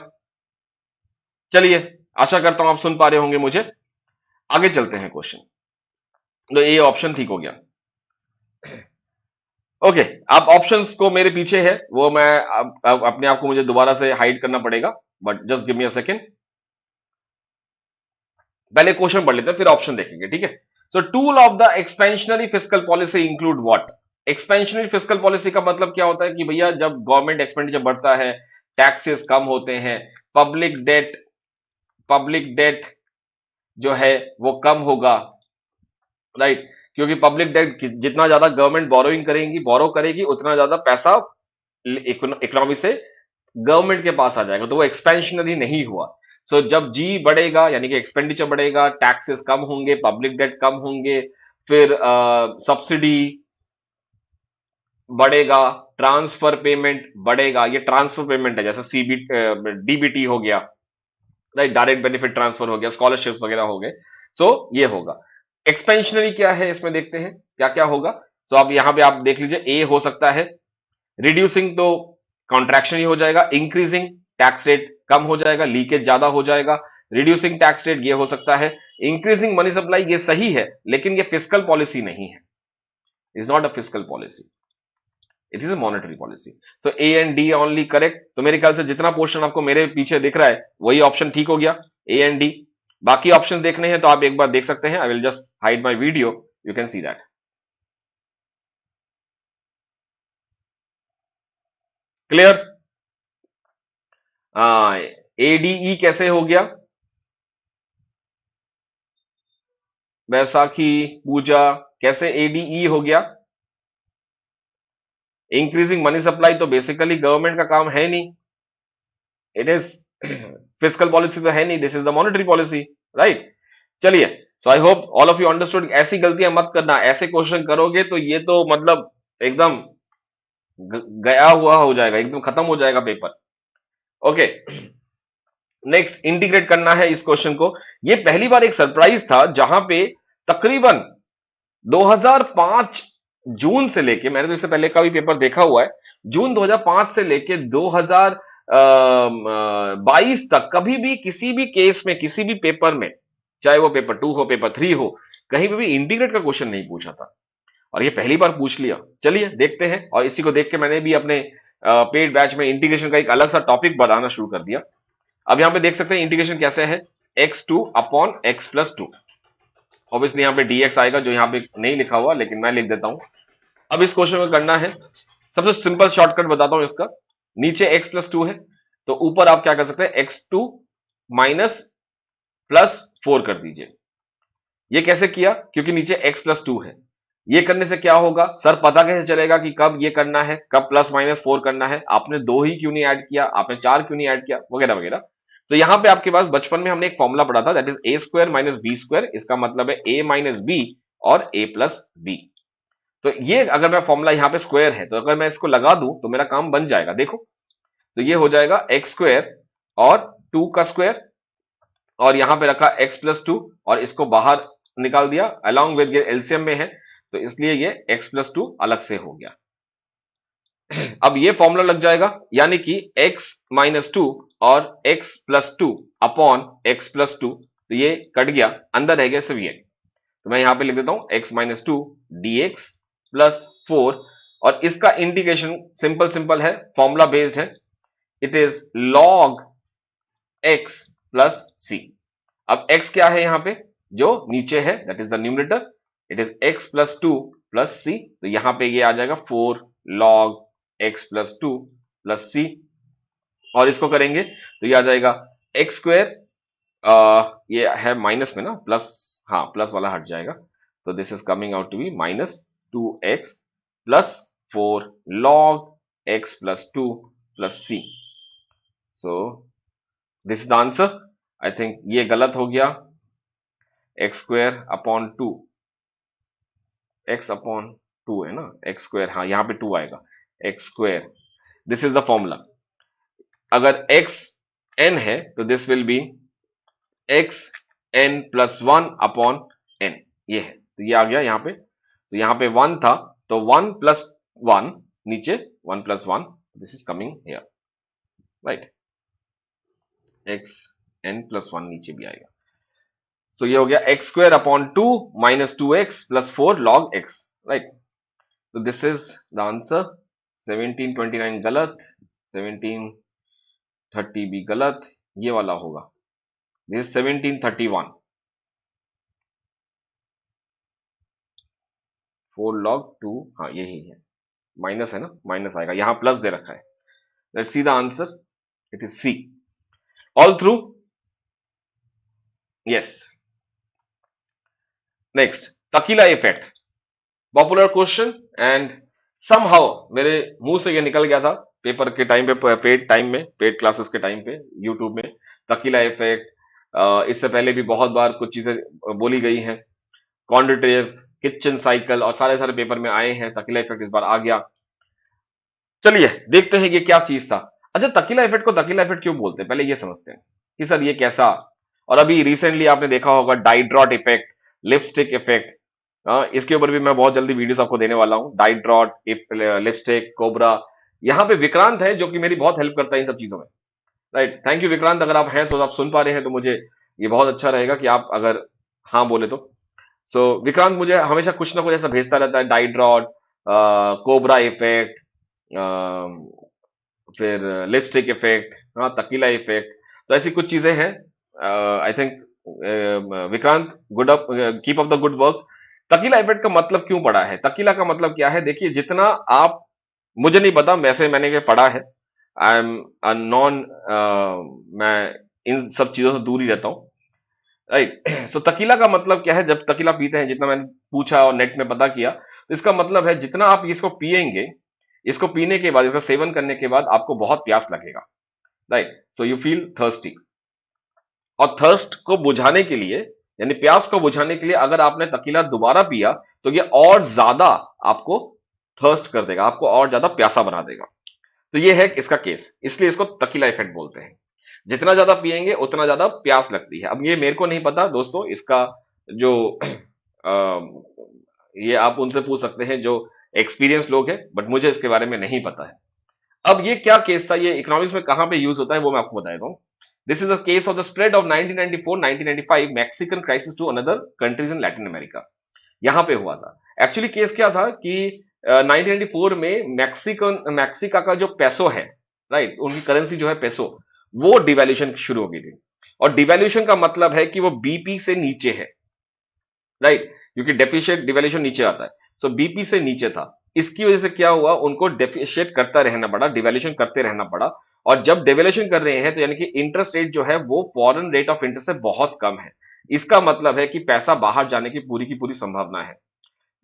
चलिए, आशा करता हूं आप सुन पा रहे होंगे मुझे। आगे चलते हैं क्वेश्चन। तो ये ऑप्शन ठीक हो गया। ओके, आप ऑप्शंस को मेरे पीछे है, वो मैं अब अपने आप को मुझे दोबारा से हाइड करना पड़ेगा, but just give me a second. पहले क्वेश्चन पढ़ लेते हैं फिर ऑप्शन देखेंगे, ठीक है। So tool of the expansionary fiscal policy include what? Expansionary fiscal policy का मतलब क्या होता है कि भैया जब गवर्नमेंट एक्सपेंडिचर बढ़ता है, टैक्सेस कम होते हैं, पब्लिक डेट जो है वो कम होगा, राइट, क्योंकि पब्लिक डेट जितना ज्यादा गवर्नमेंट बोरो करेगी उतना ज्यादा पैसा इकोनॉमी से गवर्नमेंट के पास आ जाएगा, तो वो एक्सपेंशनरी नहीं हुआ। सो जब जी बढ़ेगा यानी कि एक्सपेंडिचर बढ़ेगा, टैक्सेस कम होंगे, पब्लिक डेट कम होंगे, फिर सब्सिडी बढ़ेगा, ट्रांसफर पेमेंट बढ़ेगा। ये ट्रांसफर पेमेंट है, जैसे डीबीटी हो गया, राइट, डायरेक्ट बेनिफिट ट्रांसफर हो गया, स्कॉलरशिप वगैरह हो गए। सो ये होगा। एक्सपेंशनरी क्या है इसमें देखते हैं क्या क्या होगा। सो अब यहां पे आप देख लीजिए, ए हो सकता है रिड्यूसिंग, तो कॉन्ट्रैक्शन ही हो जाएगा। इंक्रीजिंग, टैक्स रेट कम हो जाएगा, लीकेज ज्यादा हो जाएगा। रिड्यूसिंग टैक्स रेट ये हो सकता है। इंक्रीजिंग मनी सप्लाई ये सही है, लेकिन ये फिस्कल पॉलिसी नहीं है, is not a fiscal policy, it is a monetary policy. So A and D only correct. तो मेरे ख्याल से जितना पोर्शन आपको मेरे पीछे दिख रहा है वही ऑप्शन ठीक हो गया, ए एंड डी। बाकी ऑप्शन देखने हैं तो आप एक बार देख सकते हैं। I will just hide my video, you can see that. Clear? ADE कैसे हो गया? बैसाखी, पूजा, कैसे एडीई हो गया? इंक्रीजिंग मनी सप्लाई तो बेसिकली गवर्नमेंट का काम है नहीं, इट इज फिस्कल पॉलिसी तो है नहीं, this is the monetary policy, right. चलिए, so I hope all of you understood. ऐसी गलतियां मत करना, ऐसे क्वेश्चन करोगे तो ये तो मतलब एकदम गया हुआ हो जाएगा, एकदम खत्म हो जाएगा पेपर। ओके, नेक्स्ट इंटीग्रेट करना है इस क्वेश्चन को। ये पहली बार एक सरप्राइज था जहां पे तकरीबन 2005 जून से लेके, मैंने तो इससे पहले का भी पेपर देखा हुआ है, जून 2005 से लेके 2022 तक कभी भी किसी भी केस में, किसी भी पेपर में, चाहे वो पेपर 2 हो, पेपर 3 हो, कहीं पे भी इंटीग्रेट का क्वेश्चन नहीं पूछा था, और ये पहली बार पूछ लिया। चलिए देखते हैं, और इसी को देख के मैंने भी अपने पेड बैच में इंटीग्रेशन का एक अलग सा टॉपिक बनाना शुरू कर दिया। अब यहां पे देख सकते हैं इंटीग्रेशन कैसे है, x2 upon x plus to. Obviously यहां पे dx आएगा, जो यहां पे नहीं लिखा हुआ, लेकिन मैं लिख देता हूं। अब इस क्वेश्चन में करना है, सबसे सिंपल शॉर्टकट बताता हूं इसका। नीचे x प्लस टू है, तो ऊपर आप क्या कर सकते हैं, x2 माइनस प्लस 4 कर दीजिए। ये कैसे किया, क्योंकि नीचे x प्लस टू है। ये करने से क्या होगा सर, पता कैसे चलेगा कि कब ये करना है, कब प्लस माइनस 4 करना है, आपने 2 ही क्यों नहीं ऐड किया, आपने 4 क्यों नहीं ऐड किया, वगैरह वगैरह। तो यहां पे आपके पास बचपन में हमने एक फॉर्मूला पढ़ा था, that is a square minus b square. इसका मतलब है ए माइनस बी और ए प्लस बी। तो ये अगर मैं फॉर्मूला यहां पे स्क्वायर है, तो अगर मैं इसको लगा दूं तो मेरा काम बन जाएगा। देखो, तो ये हो जाएगा एक्स स्क्वायर और 2 का स्क्वायर, और यहां पे रखा x प्लस टू, और इसको बाहर निकाल दिया, अलॉन्ग विद एलसीएम में है, तो इसलिए ये x प्लस टू अलग से हो गया। अब ये फॉर्मूला लग जाएगा, यानी कि x माइनस टू और x plus two upon x plus to, तो ये कट गया, अंदर रह गया सिर्फ ये। तो मैं यहां पे लिख देता हूं x minus two D X plus four, और इसका इंटीग्रेशन सिंपल सिंपल है, फॉर्मूला बेस्ड है, it is log x plus C. अब x क्या है यहां पे, जो नीचे है, that is the numerator, it is x plus two plus C. तो यहां पे ये आ जाएगा 4 log x plus two plus C, और इसको करेंगे तो ये आ जाएगा एक्स स्क्वायर, ये है माइनस में ना, प्लस, हाँ प्लस वाला हट जाएगा, तो this is coming out to be minus 2x plus 4 log x plus two plus c. So this is the answer. I think ये गलत हो गया, x square upon two, x upon two है ना, एक्स स्क्वायर, हाँ यहाँ पे two आएगा, x square, this is the formula. अगर एक्स एन है तो this will be x n plus one upon n, ये है, तो ये आ गया यहाँ पे। तो यहाँ पे वन था, तो वन प्लस वन नीचे, one plus one, this is coming here, right, x n plus one नीचे भी आएगा। सो ये हो गया x square upon two minus two x plus four log x, right. तो दिस इज द आंसर। 1729 गलत, 1730 भी गलत, ये वाला होगा, दिस 1731, 4 log 2, हाँ यही है, माइनस है ना, माइनस आएगा, यहां प्लस दे रखा है। Let's see the answer, it is C, all through, yes. Next, tequila effect, popular question, and somehow मेरे मुंह से ये निकल गया था पेपर के टाइम पे, पेड टाइम में, पेड क्लासेस के टाइम पे यूट्यूब में, तकीला इफेक्ट। इससे पहले भी बहुत बार कुछ चीजें बोली गई हैं, कॉन्ड्रेटिव, किचन साइकिल, और सारे सारे पेपर में आए हैं। तकीला इफेक्ट इस बार आ गया। चलिए देखते हैं ये क्या चीज था। अच्छा, तकीला इफेक्ट को तकीला इफेक्ट क्यों बोलते हैं, पहले ये समझते हैं कि सर ये कैसा। और अभी रिसेंटली आपने देखा होगा डाइड्रॉट इफेक्ट, लिपस्टिक इफेक्ट, इसके ऊपर भी मैं बहुत जल्दी वीडियोस आपको देने वाला हूं। डाइड्रॉट, लिपस्टिक, कोबरा। यहाँ पे विक्रांत है जो कि मेरी बहुत हेल्प करता है इन सब चीजों में। राइट, थैंक यू विक्रांत, अगर आप हैं तो आप सुन पा रहे हैं तो मुझे ये बहुत अच्छा रहेगा कि आप अगर हाँ बोले तो। विक्रांत मुझे हमेशा कुछ ना कुछ ऐसा भेजता रहता है, डाइड्रॉट, कोबरा इफेक्ट, फिर लिपस्टिक इफेक्ट, हाँ तकीला इफेक्ट। तो ऐसी कुछ चीजें हैं। I think Vikrant, good up, keep up the good work. Tequila effect का मतलब क्यों पड़ा है, तकीला का मतलब क्या है, देखिए जितना आप, मुझे नहीं पता, वैसे मैंने ये पढ़ा है, आई एम अ नॉन, मैं इन सब चीजों से दूर ही रहता हूँ। राइट सो तकीला का मतलब क्या है, जब तकीला पीते हैं, जितना मैंने पूछा और नेट में पता किया, तो इसका मतलब है जितना आप इसको पिएंगे, इसको पीने के बाद, इसका सेवन करने के बाद आपको बहुत प्यास लगेगा। Right, so you feel thirsty. और थर्स्ट को बुझाने के लिए, यानी प्यास को बुझाने के लिए, अगर आपने तकीला दोबारा पिया तो ये और ज्यादा आपको थर्स्ट कर देगा, आपको और ज्यादा प्यासा बना देगा। तो ये है इसका केस, इसलिए इसको तकीला इफेक्ट बोलते हैं। जितना ज्यादा पिएंगे उतना ज्यादा प्यास लगती है। अब ये मेरे को नहीं पता दोस्तों, इसका जो ये आप उनसे पूछ सकते हैं जो एक्सपीरियंस लोग हैं, बट मुझे इसके बारे में नहीं पता है। अब ये क्या केस था, ये इकोनॉमिक्स में कहां पे यूज होता है वो मैं आपको बता देता हूं। This is the case of the spread of 1994-1995 Mexican crisis to another countries in Latin America. यहां पे हुआ था। एक्चुअली केस क्या था कि 1994 में मैक्सिका का जो पेसो है, राइट, उनकी करेंसी जो है पेसो, वो डिवैल्यूएशन शुरू हो गई थी। और डिवैल्यूएशन का मतलब है कि वो बीपी से नीचे है। राइट, क्योंकि डेफिशिएट डिवैल्यूएशन नीचे आता है, सो बीपी से नीचे था। इसकी वजह से क्या हुआ, उनको डेफिशिएट करता रहना पड़ा, डिवैल्यूएशन करते रहना पड़ा। और जब डिवैल्यूएशन कर रहे हैं तो यानी कि इंटरेस्ट रेट जो है वो फॉरेन रेट ऑफ इंटरेस्ट से बहुत कम है। इसका मतलब है कि पैसा बाहर जाने की पूरी संभावना है।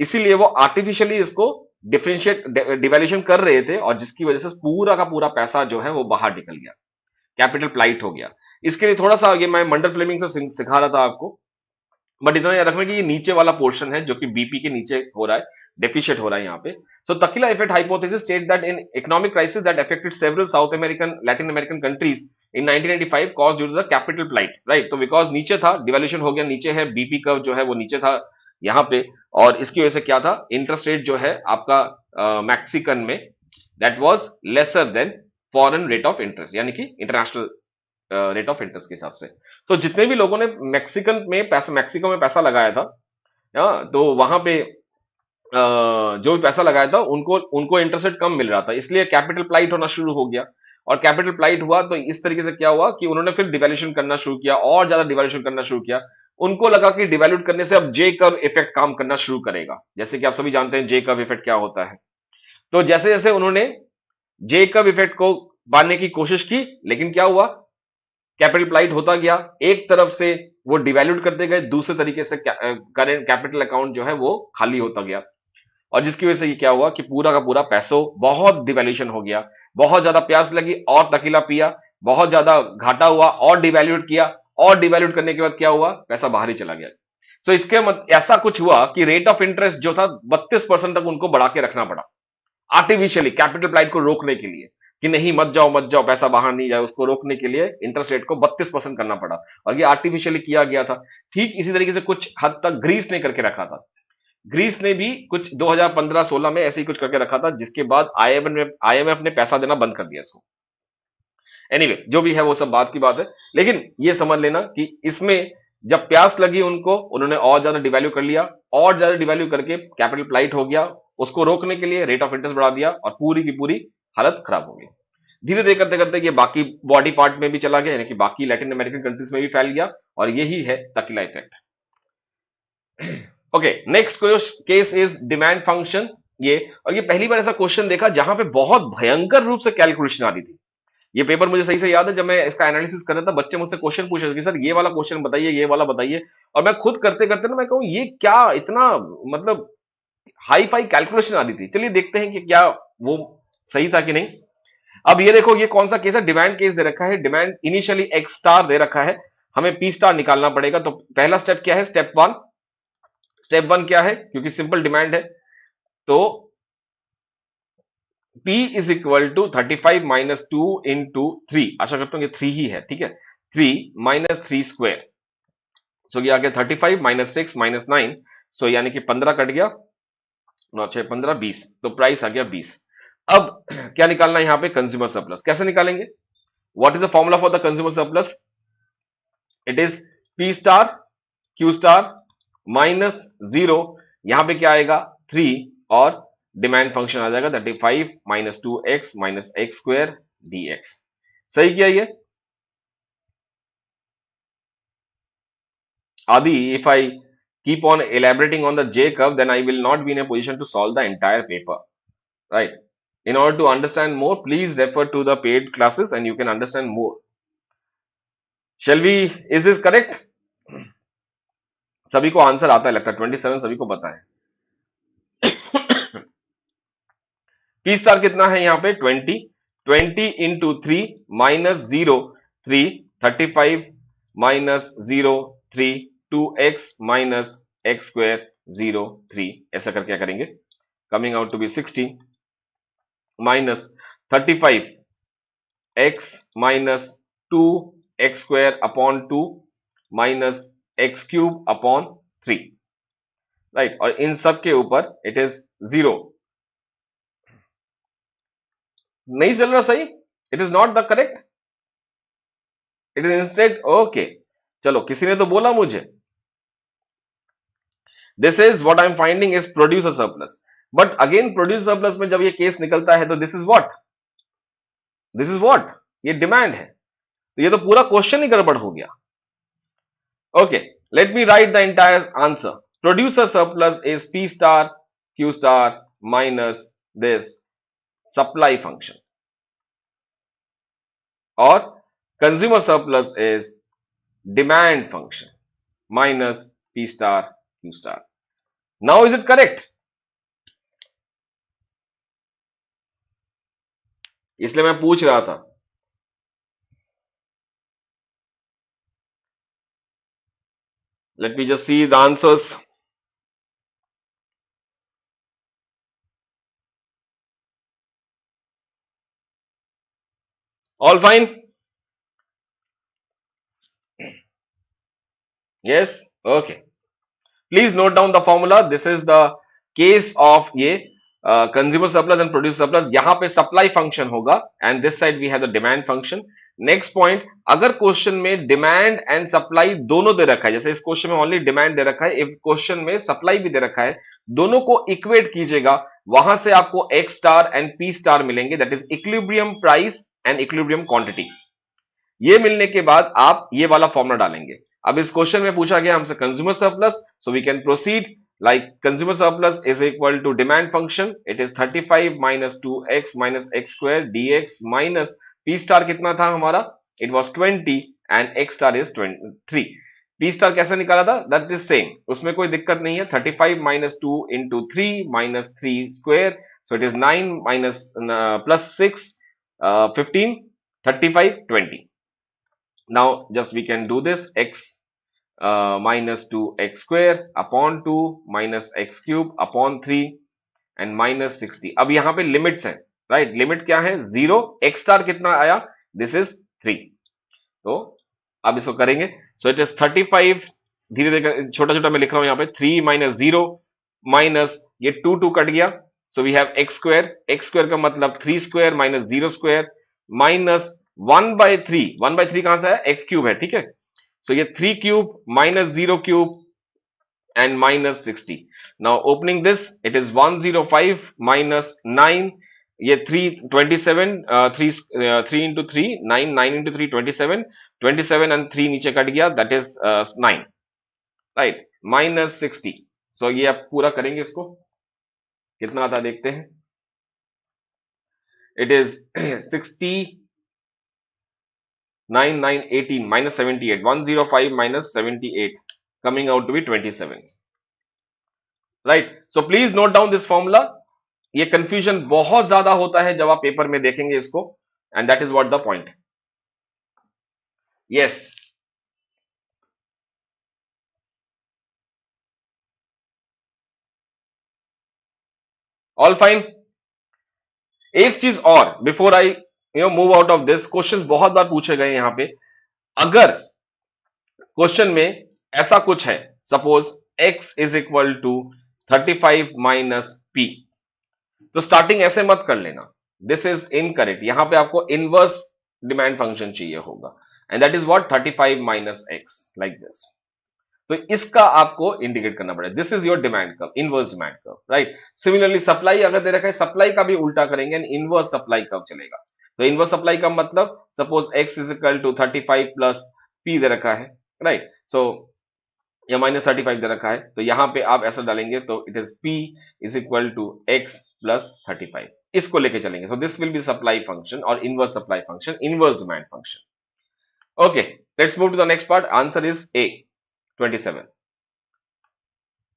इसीलिए वो आर्टिफिशियली इसको डिफरेंशिएट डिवैल्यूएशन कर रहे थे, और जिसकी वजह से पूरा का पूरा पैसा जो है वो बाहर निकल गया, कैपिटल फ्लाइट हो गया। इसके लिए थोड़ा सा, ये मैं मंडल फ्लेमिंग से सिखा रहा था आपको, बट इतना याद रखना कि ये नीचे वाला पोर्शन है जो कि बीपी के नीचे हो रहा है, डेफिशिएट हो रहा है यहाँ पे। So tequila effect hypothesis state that in economic crisis that affected several South American, Latin American countries in 1995 cause due to the capital flight. Right, तो बिकॉज नीचे था, डिवैल्यूएशन हो गया, नीचे है, बीपी कर्व जो है वो नीचे था यहाँ पे। और इसकी वजह से क्या था, इंटरेस्ट रेट जो है आपका मैक्सिकन में, that was lesser than foreign rate of interest, यानी कि इंटरनेशनल रेट ऑफ इंटरेस्ट के हिसाब से। तो जितने भी लोगों ने मैक्सिको में पैसा लगाया था, तो वहां पे जो भी पैसा लगाया था उनको उनको इंटरेस्ट रेट कम मिल रहा था, इसलिए कैपिटल फ्लाइट होना शुरू हो गया। और कैपिटल फ्लाइट हुआ तो इस तरीके से क्या हुआ कि उन्होंने फिर डिवैल्यूएशन करना शुरू किया, और ज्यादा डिवैल्यूएशन करना शुरू किया। उनको लगा कि डिवैल्यूट करने से अब जे कर्व इफेक्ट काम करना शुरू करेगा। जैसे कि आप सभी जानते हैं जे कर्व इफेक्ट क्या होता है। तो जैसे जैसे उन्होंने जे कर्व इफेक्ट को बांधने की कोशिश की, लेकिन क्या हुआ, कैपिटल फ्लाइट होता गया। एक तरफ से वो डिवैल्यूट करते गए, दूसरे तरीके से करेंट कैपिटल अकाउंट जो है वो खाली होता गया। और जिसकी वजह से ये क्या हुआ कि पूरा का पूरा पैसों बहुत डिवैल्यूएशन हो गया, बहुत ज्यादा प्यास लगी और तकीला पिया, बहुत ज्यादा घाटा हुआ और डिवैल्यूट किया, और डिवैल्यूट करने के बाद क्या हुआ, पैसा बाहर ही चला गया। सो इसके ऐसा कुछ हुआ कि रेट ऑफ इंटरेस्ट जो था 32% तक उनको बढ़ा के रखना पड़ा, आर्टिफिशियली कैपिटल फ्लाइट को रोकने के लिए, कि नहीं मत जाओ पैसा बाहर नहीं जाए, उसको रोकने के लिए इंटरेस्ट रेट को 32% करना पड़ा। और ये आर्टिफिशियली किया गया था। ठीक इसी तरीके से कुछ हद तक ग्रीस ने करके रखा था। ग्रीस ने भी कुछ 2015-16 में ऐसे ही कुछ करके रखा था, जिसके बाद आईएमएफ ने पैसा देना बंद कर दिया इसको। एनीवे, जो भी है वो सब बात की बात है, लेकिन ये समझ लेना कि इसमें जब प्यास लगी उनको, उन्होंने और ज्यादा डिवैल्यू कर लिया, और ज्यादा डिवैल्यू करके कैपिटल फ्लाइट हो गया, उसको रोकने के लिए रेट ऑफ इंटरेस्ट बढ़ा दिया, और पूरी की पूरी हालत खराब हो गई। धीरे धीरे करते करते ये बाकी बॉडी पार्ट में भी चला गया, यानी कि बाकी लैटिन अमेरिकन कंट्रीज में भी फैल गया, और यही है tequila effect. Okay, next case is demand function. ये, और ये पहली बार ऐसा क्वेश्चन देखा जहां पे बहुत भयंकर रूप से कैलकुलेशन आ रही थी। ये पेपर मुझे सही से याद है, जब मैं इसका एनालिसिस कर रहा था बच्चे मुझसे क्वेश्चन पूछ रहे थे कि सर ये वाला क्वेश्चन बताइए, ये वाला बताइए, और मैं खुद करते करते ना मैं कहूँ ये क्या इतना मतलब हाई फाई कैलकुलेशन आ रही थी। चलिए देखते हैं कि क्या वो सही था कि नहीं। अब ये देखो ये कौन सा केस है, डिमांड केस दे रखा है, डिमांड इनिशियली एक्स स्टार दे रखा है, हमें पी स्टार निकालना पड़ेगा। तो पहला स्टेप क्या है, स्टेप वन। स्टेप वन क्या है, क्योंकि सिंपल डिमांड है, तो P is equal to 35 minus 2 into 3, आशा करता हूं ये 3 ही है, ठीक है, 3 माइनस 3 स्क्वायर, सो ये आ गया 35 माइनस 6 माइनस 9, सो यानी कि 15 कट गया, 9 6 15 20, तो प्राइस आ गया 20। अब क्या निकालना है यहां पे, कंज्यूमर सरप्लस। कैसे निकालेंगे, what is the formula for the consumer surplus, it is P star Q star minus 0, यहां पे क्या आएगा 3, और डिमांड फंक्शन आ जाएगा 35 minus 2x minus x square dx। सही किया ये Adi, if I keep on elaborating on the J curve, then I will not be in a position to solve the entire paper, right? In order to understand more, please refer to the paid classes and you can understand more. Shall we, is this correct? सभी को answer आता है लगता है, 27 सभी को पता है। P स्टार कितना है यहाँ पे 20, 20 into 3 minus 0 3, 35 minus 0 3, 2x minus x square 0 3, ऐसा करके क्या करेंगे, coming out to be 60 minus 35 x minus 2 x square upon 2 minus x cube upon 3, right, और इन सब के ऊपर इट इज 0। नहीं चल रहा सही, it is not the correct, it is instead okay. चलो किसी ने तो बोला मुझे, this is what I am finding is producer surplus, but again producer surplus में जब ये केस निकलता है तो this is what, this is what, ये डिमांड है, तो ये तो पूरा क्वेश्चन ही गड़बड़ हो गया। Okay, let me write the entire answer, producer surplus is P star Q star minus this supply function, और consumer surplus is demand function minus P star Q star. Now is it correct, इसलिए मैं पूछ रहा था। Let me just see the answers. All fine, yes, okay, please note down the formula, this is the case of ये consumer surplus and producer surplus, यहां पे supply function होगा and this side we have the demand function. Next point, अगर question में demand and supply दोनों दे रखा है, जैसे इस क्वेश्चन में ओनली डिमांड दे रखा है, इफ क्वेश्चन में सप्लाई भी दे रखा है, दोनों को इक्वेट कीजिएगा, वहां से आपको X star and P star मिलेंगे, that is equilibrium price and equilibrium quantity. ये मिलने के बाद आप ये वाला फॉर्मूला डालेंगे। अब इस क्वेश्चन में पूछा गया हमसे consumer surplus, so we can proceed like consumer surplus is equal to demand function, it is 35 minus 2x minus x square dx minus p star कितना था हमारा, it was 20 and x star is 3। p star कैसे निकाला था, that is same, उसमें कोई दिक्कत नहीं है, 35 minus 2 into 3 minus 3 square, so it is 9 minus plus 6 15 35 20। Now just we can do this, x minus 2x square upon 2 minus x cube upon 3 and minus 60। अब यहां पे लिमिट्स हैं, राइट, लिमिट क्या है 0, x स्टार कितना आया, this is 3, तो अब इसको करेंगे, सो इट इज 35, धीरे धीरे छोटा छोटा मैं लिख रहा हूं यहां पे, 3 माइनस 0 माइनस ये 2 कट गया, so we have x square का मतलब 3 स्क्वायर माइनस 0 स्क्वायर माइनस 1/3, 1/3 कहां से है, x क्यूब है, ठीक है, so ये 3 cube minus 0 cube and minus 60। Now opening this, it is 105 minus 9, ये 327 3 into 3 9 9 into 3 27 27 and 3 नीचे कट गया, that is 9, right, minus 60। so ये आप पूरा करेंगे, इसको कितना आता देखते हैं, it is 60 9 9 18 minus 78, 105 minus 78 coming out to be 27, right? So please note down this formula. ये कंफ्यूजन बहुत ज्यादा होता है जब आप पेपर में देखेंगे इसको, and that is what the point. Yes, all fine. एक चीज और before I move out of this, questions बहुत बार पूछे गए यहां पे. अगर क्वेश्चन में ऐसा कुछ है, suppose x is equal to 35 minus p, तो स्टार्टिंग ऐसे मत कर लेना, दिस इज इनकरेक्ट. यहां पे आपको इनवर्स डिमांड फंक्शन चाहिए होगा, and that is what 35 minus x, like this. तो इसका आपको इंडिकेट करना पड़ेगा. This is your demand curve, inverse demand curve, right. Similarly supply अगर दे रखा है, सप्लाई का भी उल्टा करेंगे एंड इनवर्स सप्लाई कर्व चलेगा. तो इनवर्स सप्लाई का मतलब suppose x is equal to 35 plus p दे रखा है, राइट. सो या माइनस 35 दे रखा है, तो यहां पे आप ऐसा डालेंगे तो it is p is equal to x plus 35. इसको लेके चलेंगे. So this will be supply function और inverse supply function, inverse demand function. Okay, let's move to the next part. Answer is A, 27.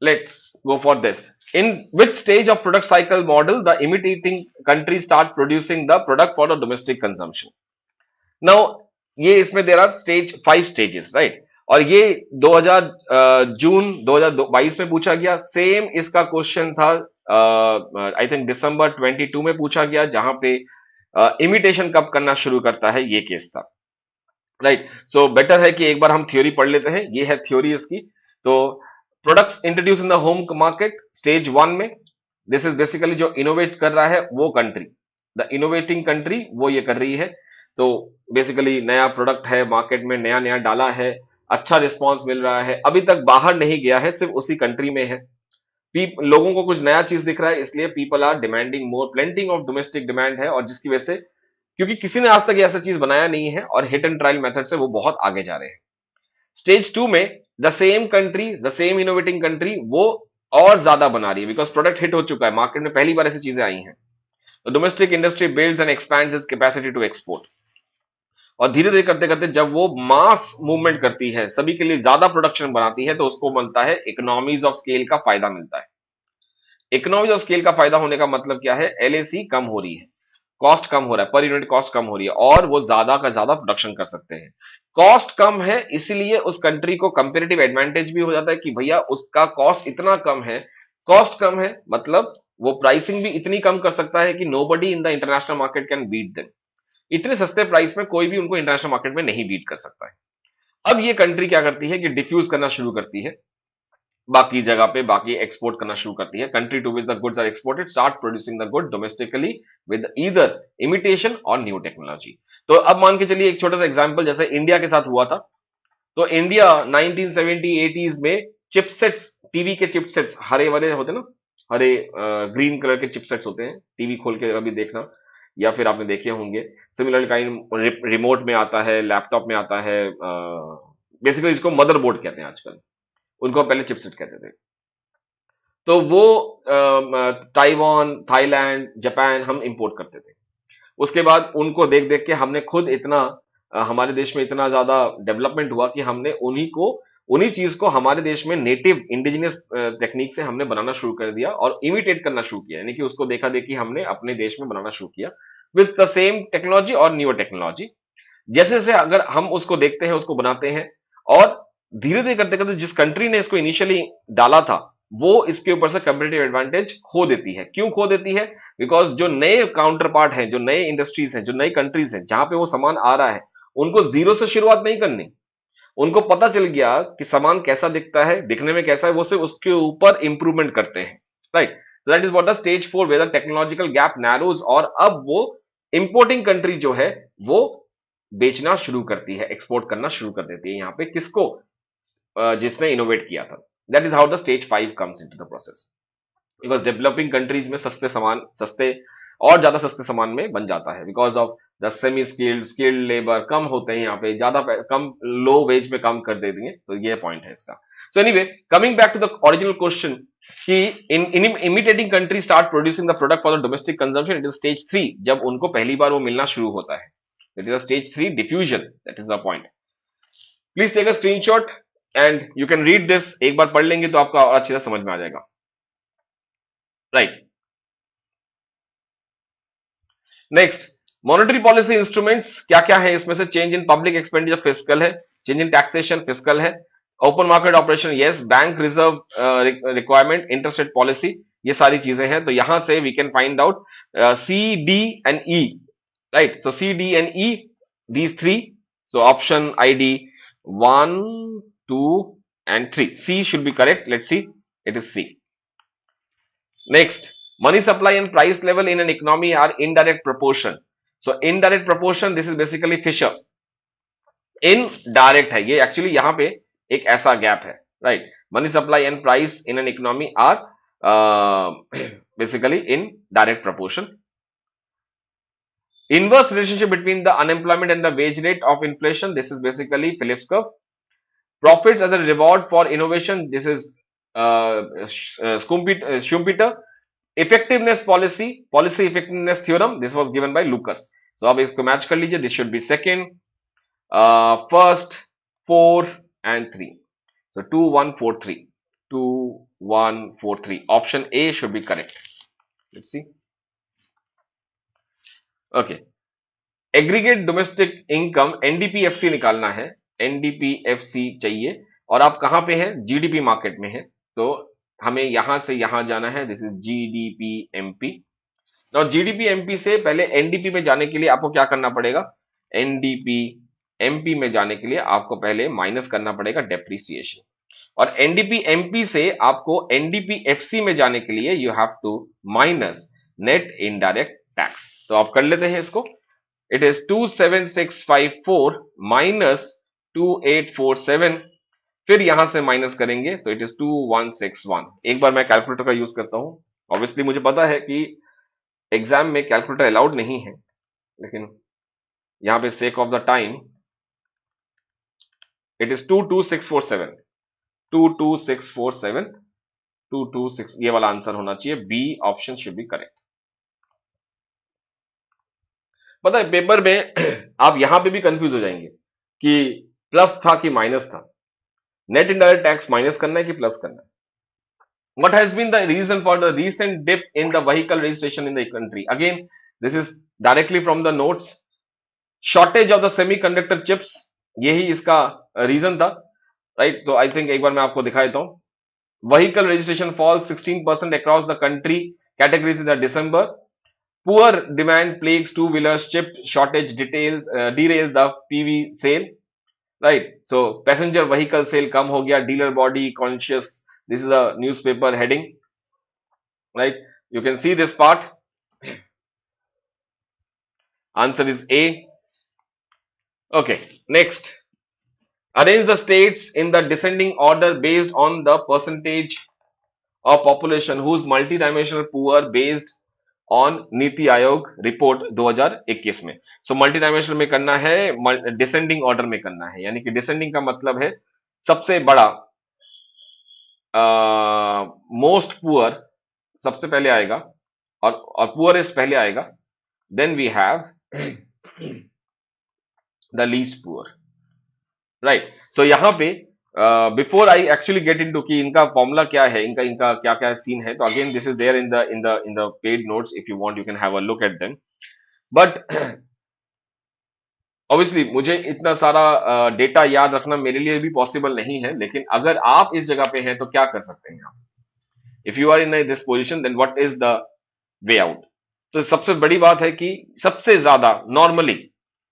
Let's go for this. In which stage of product cycle model the imitating countries start producing the product for the domestic consumption? Now, ये इसमें there are stage 5 stages, right? और ये 2000 जून 2022 में पूछा गया. Same इसका question था I think दिसंबर 22 में पूछा गया, जहां पे इमिटेशन कब करना शुरू करता है, ये केस था, राइट. सो बेटर है कि एक बार हम थ्योरी पढ़ लेते हैं. ये है थ्योरी इसकी. तो products introduce in the home market stage 1 में, दिस इज बेसिकली जो इनोवेट कर रहा है वो कंट्री, द इनोवेटिंग कंट्री वो ये कर रही है. तो बेसिकली नया प्रोडक्ट है, मार्केट में नया नया डाला है, अच्छा रिस्पॉन्स मिल रहा है, अभी तक बाहर नहीं गया है, सिर्फ उसी कंट्री में है. लोगों को कुछ नया चीज दिख रहा है, इसलिए people are demanding more, plenty of domestic demand है, और जिसकी वजह से, क्योंकि किसी ने आज तक ऐसा चीज बनाया नहीं है और हिट एंड ट्रायल मेथड से वो बहुत आगे जा रहे हैं. स्टेज 2 में the same country, the same innovating country वो और ज्यादा बना रही है, बिकॉज प्रोडक्ट हिट हो चुका है, मार्केट में पहली बार ऐसी चीजें आई हैं. तो domestic industry builds and expands its capacity to export. और धीरे धीरे करते करते जब वो मास मूवमेंट करती है, सभी के लिए ज्यादा प्रोडक्शन बनाती है, तो उसको बनता है इकोनॉमीज ऑफ स्केल का फायदा मिलता है. इकोनॉमीज ऑफ स्केल का फायदा होने का मतलब क्या है? एलएसी कम हो रही है, कॉस्ट कम हो रहा है, पर यूनिट कॉस्ट कम हो रही है, और वो ज्यादा का ज्यादा प्रोडक्शन कर सकते हैं. कॉस्ट कम है, इसलिए उस कंट्री को कंपेरेटिव एडवांटेज भी हो जाता है कि भैया उसका कॉस्ट इतना कम है. कॉस्ट कम है मतलब वो प्राइसिंग भी इतनी कम कर सकता है कि nobody in the international market can beat them. इतने सस्ते प्राइस में कोई भी उनको इंटरनेशनल मार्केट में नहीं बीट कर सकता है. अब ये कंट्री क्या करती है कि डिफ्यूज करना शुरू करती है बाकी जगह पे, बाकी एक्सपोर्ट करना शुरू करती है. Country to which the goods are exported start producing the good domestically with either imitation or new technology. तो अब मान के चलिए एक छोटा सा एग्जांपल, जैसे इंडिया के साथ हुआ था. तो इंडिया 1970-80s में चिपसेट्स, टीवी के चिपसेट्स हरे वाले होते ना, हरे ग्रीन कलर के चिपसेट्स होते हैं, टीवी खोल के अभी देखना, या फिर आपने देखे होंगे. सिमिलर काइंड रिमोट में आता है, लैपटॉप में आता है, बेसिकली इसको मदरबोर्ड कहते हैं आजकल, उनको पहले चिपसेट कहते थे. तो वो ताइवान, थाईलैंड, जापान हम इंपोर्ट करते थे. उसके बाद उनको देख देख के हमने खुद इतना हमारे देश में इतना ज्यादा डेवलपमेंट हुआ कि हमने उन्हीं चीज को हमारे देश में नेटिव इंडिजिनियस टेक्निक से हमने बनाना शुरू कर दिया और इमिटेट करना शुरू किया, यानी कि उसको देखा देखी हमने अपने देश में बनाना शुरू किया विद द सेम टेक्नोलॉजी और न्यू टेक्नोलॉजी. जैसे जैसे अगर हम उसको देखते हैं, उसको बनाते हैं, और धीरे धीरे करते करते जिस कंट्री ने इसको इनिशियली डाला था वो इसके ऊपर से कंपेटिटिव एडवांटेज खो देती है. क्यों खो देती है? बिकॉज जो नए काउंटर पार्ट हैं, जो नए इंडस्ट्रीज हैं, जो नई कंट्रीज हैं, जहां पे वो सामान आ रहा है, उनको जीरो से शुरुआत नहीं करनी. उनको पता चल गया कि सामान कैसा दिखता है, दिखने में कैसा है, वो सिर्फ उसके ऊपर इंप्रूवमेंट करते हैं, right. That is what the stage 4 where the technological gap narrows, और अब वो इंपोर्टिंग कंट्री जो है वो बेचना शुरू करती है, एक्सपोर्ट करना शुरू कर देती है. यहाँ पे किसको? जिसने इनोवेट किया था. That is how the stage 5 comes into the process. Because developing countries में सस्ते और ज्यादा सस्ते सामान में बन जाता है, because of the semi skilled labour कम होते हैं यहाँ पे, ज्यादा कम लो वेज में काम कर देते हैं. तो ये पॉइंट है इसका. So anyway, coming back to the original question कि in imitating country start producing the product for the domestic consumption, it is stage 3, जब उनको पहली बार वो मिलना शुरू होता है. That is a stage 3 diffusion. That is the point. Please take a screenshot and you can read this. एक बार पढ़ लेंगे तो आपको और अच्छे से समझ में आ जाएगा. Right. Next, monetary policy instruments क्या क्या है इसमें से? Change in public expenditure fiscal है, चेंज इन टैक्सेशन फिस्कल है, open market operation yes, bank reserve requirement, interest rate policy, ये सारी चीजें हैं. तो यहां से we can find out C D and E, right. So C D and E, these three. So option I D 1, 2 and 3. C should be correct. Let's see. It is C. Next, money supply and price level in an economy are indirect proportion. So indirect proportion, this is basically Fisher. Indirect है ये, actually यहाँ पे एक ऐसा gap है, right? Money supply and price in an economy are basically in direct proportion. Inverse relationship between the unemployment and the wage rate of inflation, this is basically Phillips curve. Profits as a reward for innovation, this is Schumpeter. Effectiveness policy, policy effectiveness theorem, this was given by Lucas. So अब इसको match कर लीजिए. This should be second, first, 4 and 3. So 2, 1, 4, 3. 2, 1, 4, 3. Option A should be correct. Let's see. Okay. Aggregate domestic income, NDPFC निकालना है. NDPFC चाहिए और आप कहां पे हैं? GDP मार्केट में है. तो हमें यहां से यहां जाना है. This is GDP-MP. और GDP-MP से पहले NDP में जाने के लिए आपको क्या करना पड़ेगा? NDP-MP में जाने के लिए आपको पहले माइनस करना पड़ेगा डेप्रिसिएशन. और NDP-MP से आपको NDP-FC में जाने के लिए you have to minus net indirect tax. तो आप कर लेते हैं इसको. It is 27654 minus 2847. फिर यहां से माइनस करेंगे तो इट इज 2161. एक बार मैं कैलकुलेटर का यूज करता हूं. ऑब्वियसली मुझे पता है कि एग्जाम में कैलकुलेटर अलाउड नहीं है, लेकिन यहां पे sake of the time it is 22647. 22647, 226, ये वाला आंसर होना चाहिए. B option should be correct. पता है पेपर में आप यहां पे भी कंफ्यूज हो जाएंगे कि प्लस था कि माइनस था. नेट इनडायरेक्ट टैक्स माइनस करना है कि प्लस करना है. What has been the reason for the recent dip in the vehicle registration in the country? Again, this is directly from the notes. Shortage of the semiconductor chips, यही इसका reason था, right. तो I think एक बार मैं आपको दिखा देता हूं. Vehicle registration falls 16% across the country categories in the December. Poor demand plagues two-wheelers, chip shortage derails the PV sale, right? So passenger vehicle sale कम हो गया. Dealer body conscious. This is a newspaper heading, right? You can see this part. Answer is A. Okay, next. Arrange the states in the descending order based on the percentage of population whose multidimensional poor based on NITI Aayog report 2021 में. सो multidimensional में करना है, descending order में करना है. यानी कि descending का मतलब है सबसे बड़ा, मोस्ट पुअर सबसे पहले आएगा और पुअरेस्ट पहले आएगा. Then we have the least poor, right. So यहां पे before I actually get into कि इनका फॉर्मूला क्या है, इनका क्या क्या सीन है, तो again this is there in the paid notes. If you want you can have a look at them. But obviously मुझे इतना सारा डेटा याद रखना मेरे लिए भी पॉसिबल नहीं है, लेकिन अगर आप इस जगह पे हैं तो क्या कर सकते हैं आप? If you are in this position then what is the way out? तो सबसे बड़ी बात है कि सबसे ज्यादा normally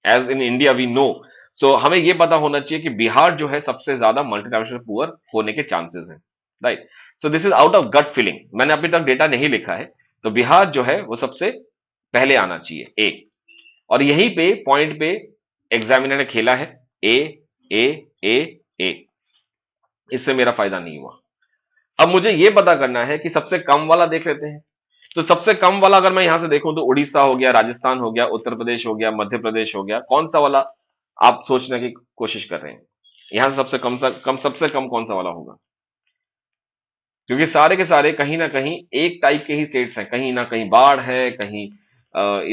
as in India we know, so हमें यह पता होना चाहिए कि बिहार जो है सबसे ज्यादा मल्टीडायमेंशनल पुअर होने के चांसेस हैं, right. So this is out of gut feeling. मैंने अभी तक डेटा नहीं लिखा है, तो बिहार जो है वो सबसे पहले आना चाहिए, ए. और यहीं पे पॉइंट पे एग्जामिनर ने खेला है, ए ए ए ए. इससे मेरा फायदा नहीं हुआ. अब मुझे यह पता करना है कि सबसे कम वाला देख लेते हैं. तो सबसे कम वाला अगर मैं यहां से देखूं तो उड़ीसा हो गया, राजस्थान हो गया, उत्तर प्रदेश हो गया, मध्य प्रदेश हो गया. कौन सा वाला आप सोचने की कोशिश कर रहे हैं? यहां सबसे कम कौन सा वाला होगा? क्योंकि सारे के सारे कहीं ना कहीं एक टाइप के ही स्टेट्स हैं. कहीं ना कहीं बाढ़ है, कहीं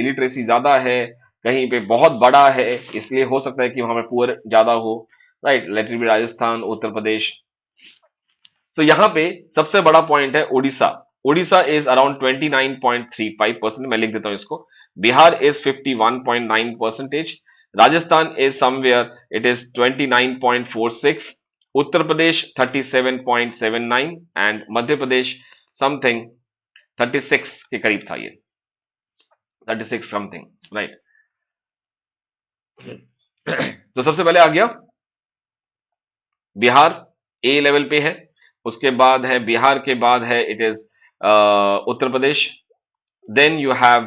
इलिटरेसी ज्यादा है, कहीं पे बहुत बड़ा है, इसलिए हो सकता है कि वहां पे पुअर ज्यादा हो, right. Let it be Rajasthan, Uttar Pradesh. तो यहाँ पे सबसे बड़ा पॉइंट है उड़ीसा। उड़ीसा इज अराउंड 29.35%, मैं लिख देता हूं इसको। Bihar is 51.9%। Rajasthan is somewhere it is 29.46। Uttar Pradesh 37.79 and Madhya Pradesh something 36 के करीब था ये, 36 समथिंग, राइट। तो सबसे पहले आ गया बिहार, ए लेवल पे है। उसके बाद है बिहार के बाद है it is Uttar Pradesh, then you have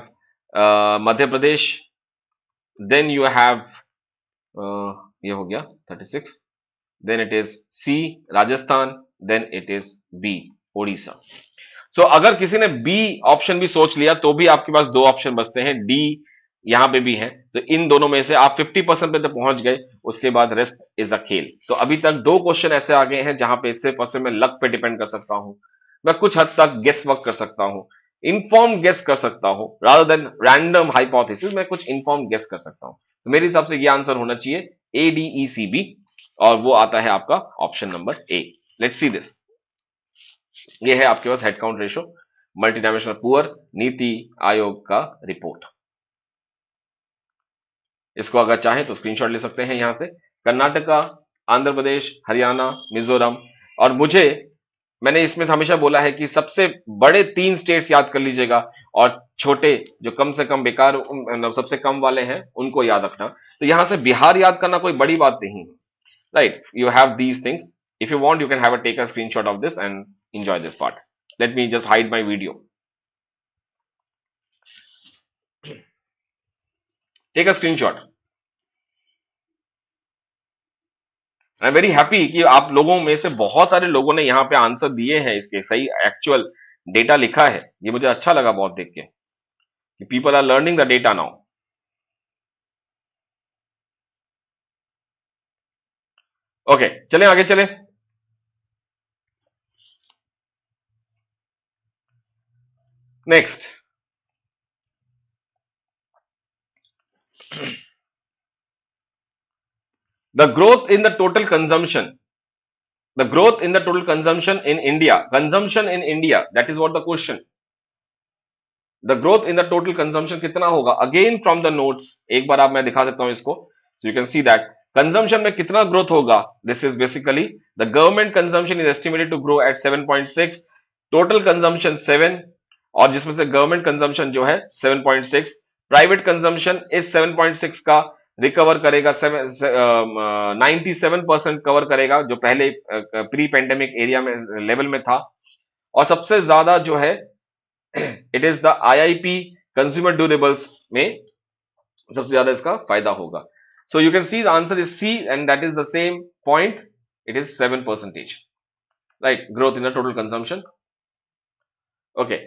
Madhya Pradesh, then you have ये हो गया 36, then it is C Rajasthan, then it is B Odisha. So अगर किसी ने बी ऑप्शन भी सोच लिया तो भी आपके पास दो ऑप्शन बचते हैं, डी यहां पे भी है। तो इन दोनों में से आप 50% पे तो पहुंच गए, उसके बाद रेस्ट इज अ खेल। तो अभी तक दो क्वेश्चन ऐसे आ गए हैं जहां पे सिर्फ और सिर्फ मैं लक पे डिपेंड कर सकता हूं, मैं कुछ हद तक गेस वर्क कर सकता हूं, इनफॉर्म गेस कर सकता हूं, रादर देन रैंडम हाइपोथेसिस मैं कुछ इनफॉर्म गेस कर सकता हूं। तो मेरे हिसाब से ये आंसर होना चाहिए A D E C B, और वो आता है आपका option number A. Let's see this. ये है आपके पास head count ratio, multi dimensional poor, NITI Aayog का रिपोर्ट। इसको अगर चाहें तो स्क्रीनशॉट ले सकते हैं यहां से। कर्नाटका, आंध्र प्रदेश, हरियाणा, मिजोरम, और मैंने इसमें हमेशा बोला है कि सबसे बड़े 3 स्टेट्स याद कर लीजिएगा और छोटे जो कम से कम बेकार मतलब सबसे कम वाले हैं उनको याद रखना। तो यहां से बिहार याद करना कोई बड़ी बात नहीं है, right. You have these things, if you want you can have a take a screenshot of this and enjoy this part. Let me just hide my video. Take a screenshot. I am very happy कि आप लोगों में से बहुत सारे लोगों ने यहाँ पे आंसर दिए हैं, इसके सही एक्चुअल डेटा लिखा है। ये मुझे अच्छा लगा बहुत देख के कि people are learning the data now. Okay, चलें आगे चलें। Next, the growth in the total consumption, the growth in the total consumption in India, that is what the question. The growth in the total consumption कितना होगा? Again from the notes, एक बार आप मैं दिखा देता हूं इसको, so you can see that consumption में कितना growth होगा? This is basically the government consumption is estimated to grow at 7.6, total consumption 7, और जिसमें से गवर्नमेंट कंजम्पशन जो है 7.6, प्राइवेट कंजम्पशन इस 7.6 का रिकवर करेगा, 97% कवर करेगा जो पहले प्री पेंडेमिक एरिया में लेवल में था। और सबसे ज्यादा जो है it is the IIP consumer durables में सबसे ज्यादा इसका फायदा होगा। So you can see the answer is C and that is the same point, it is 7%, right, growth in the total consumption. Okay,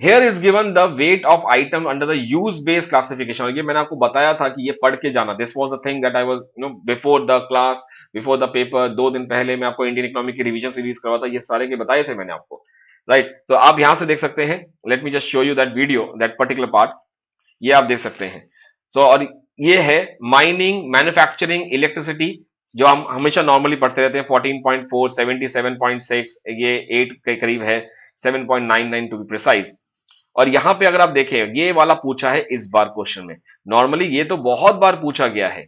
Here is given the weight of item under the use based classification, और ये मैंने आपको बताया था कि ये पढ़ के जाना। This was the thing that I was before the class, before the paper, 2 दिन पहले मैं आपको इंडियन इकोनॉमी की रिवीजन सीरीज करवा था, ये सारे के बताए थे मैंने आपको, राइट। तो आप यहां से देख सकते हैं, late me just show you that video, that particular part, ये आप देख सकते हैं। और ये है माइनिंग, मैन्युफैक्चरिंग, इलेक्ट्रिसिटी, जो हम हमेशा नॉर्मली पढ़ते रहते हैं, 14.4, 77.6, ये 8 के करीब है, 7.99 टू बी प्रिसाइज। और यहां पे अगर आप देखें, ये वाला पूछा है इस बार क्वेश्चन में। नॉर्मली ये तो बहुत बार पूछा गया है,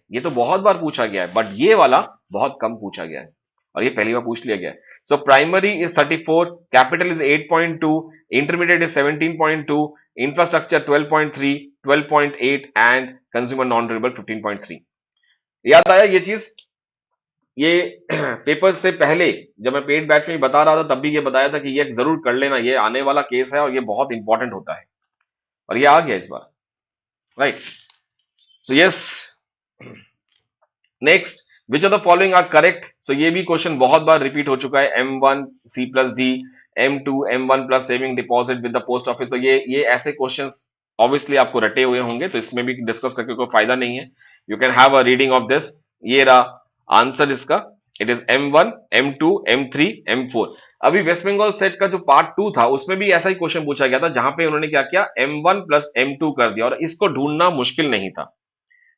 बट ये वाला बहुत कम पूछा गया है, और ये पहली बार पूछ लिया गया है। So primary is 34, capital is 8.2, intermediate is 17.2, infrastructure 12.3, 12.8 and consumer non durable 15.3। याद आया ये चीज? ये पेपर से पहले जब मैं पेड बैच में बता रहा था तब भी ये बताया था कि ये जरूर कर लेना, ये आने वाला केस है और ये बहुत इंपॉर्टेंट होता है, और ये आ गया इस बार, right. So yes, next, which of the following are correct? So ये भी क्वेश्चन बहुत बार रिपीट हो चुका है, M1 C+D, M2 M1 plus saving deposit with the post office. तो ये ऐसे क्वेश्चंस ऑब्वियसली आपको रटे हुए होंगे, तो इसमें भी डिस्कस करके कोई फायदा नहीं है। You can have a reading of this. ये रहा आंसर इसका, it is M1, M2, M3, M4। अभी वेस्ट बंगाल सेट का जो पार्ट 2 था उसमें भी ऐसा ही क्वेश्चन पूछा गया था, जहां पे उन्होंने क्या किया, M1 प्लस M2 कर दिया, और इसको ढूंढना मुश्किल नहीं था।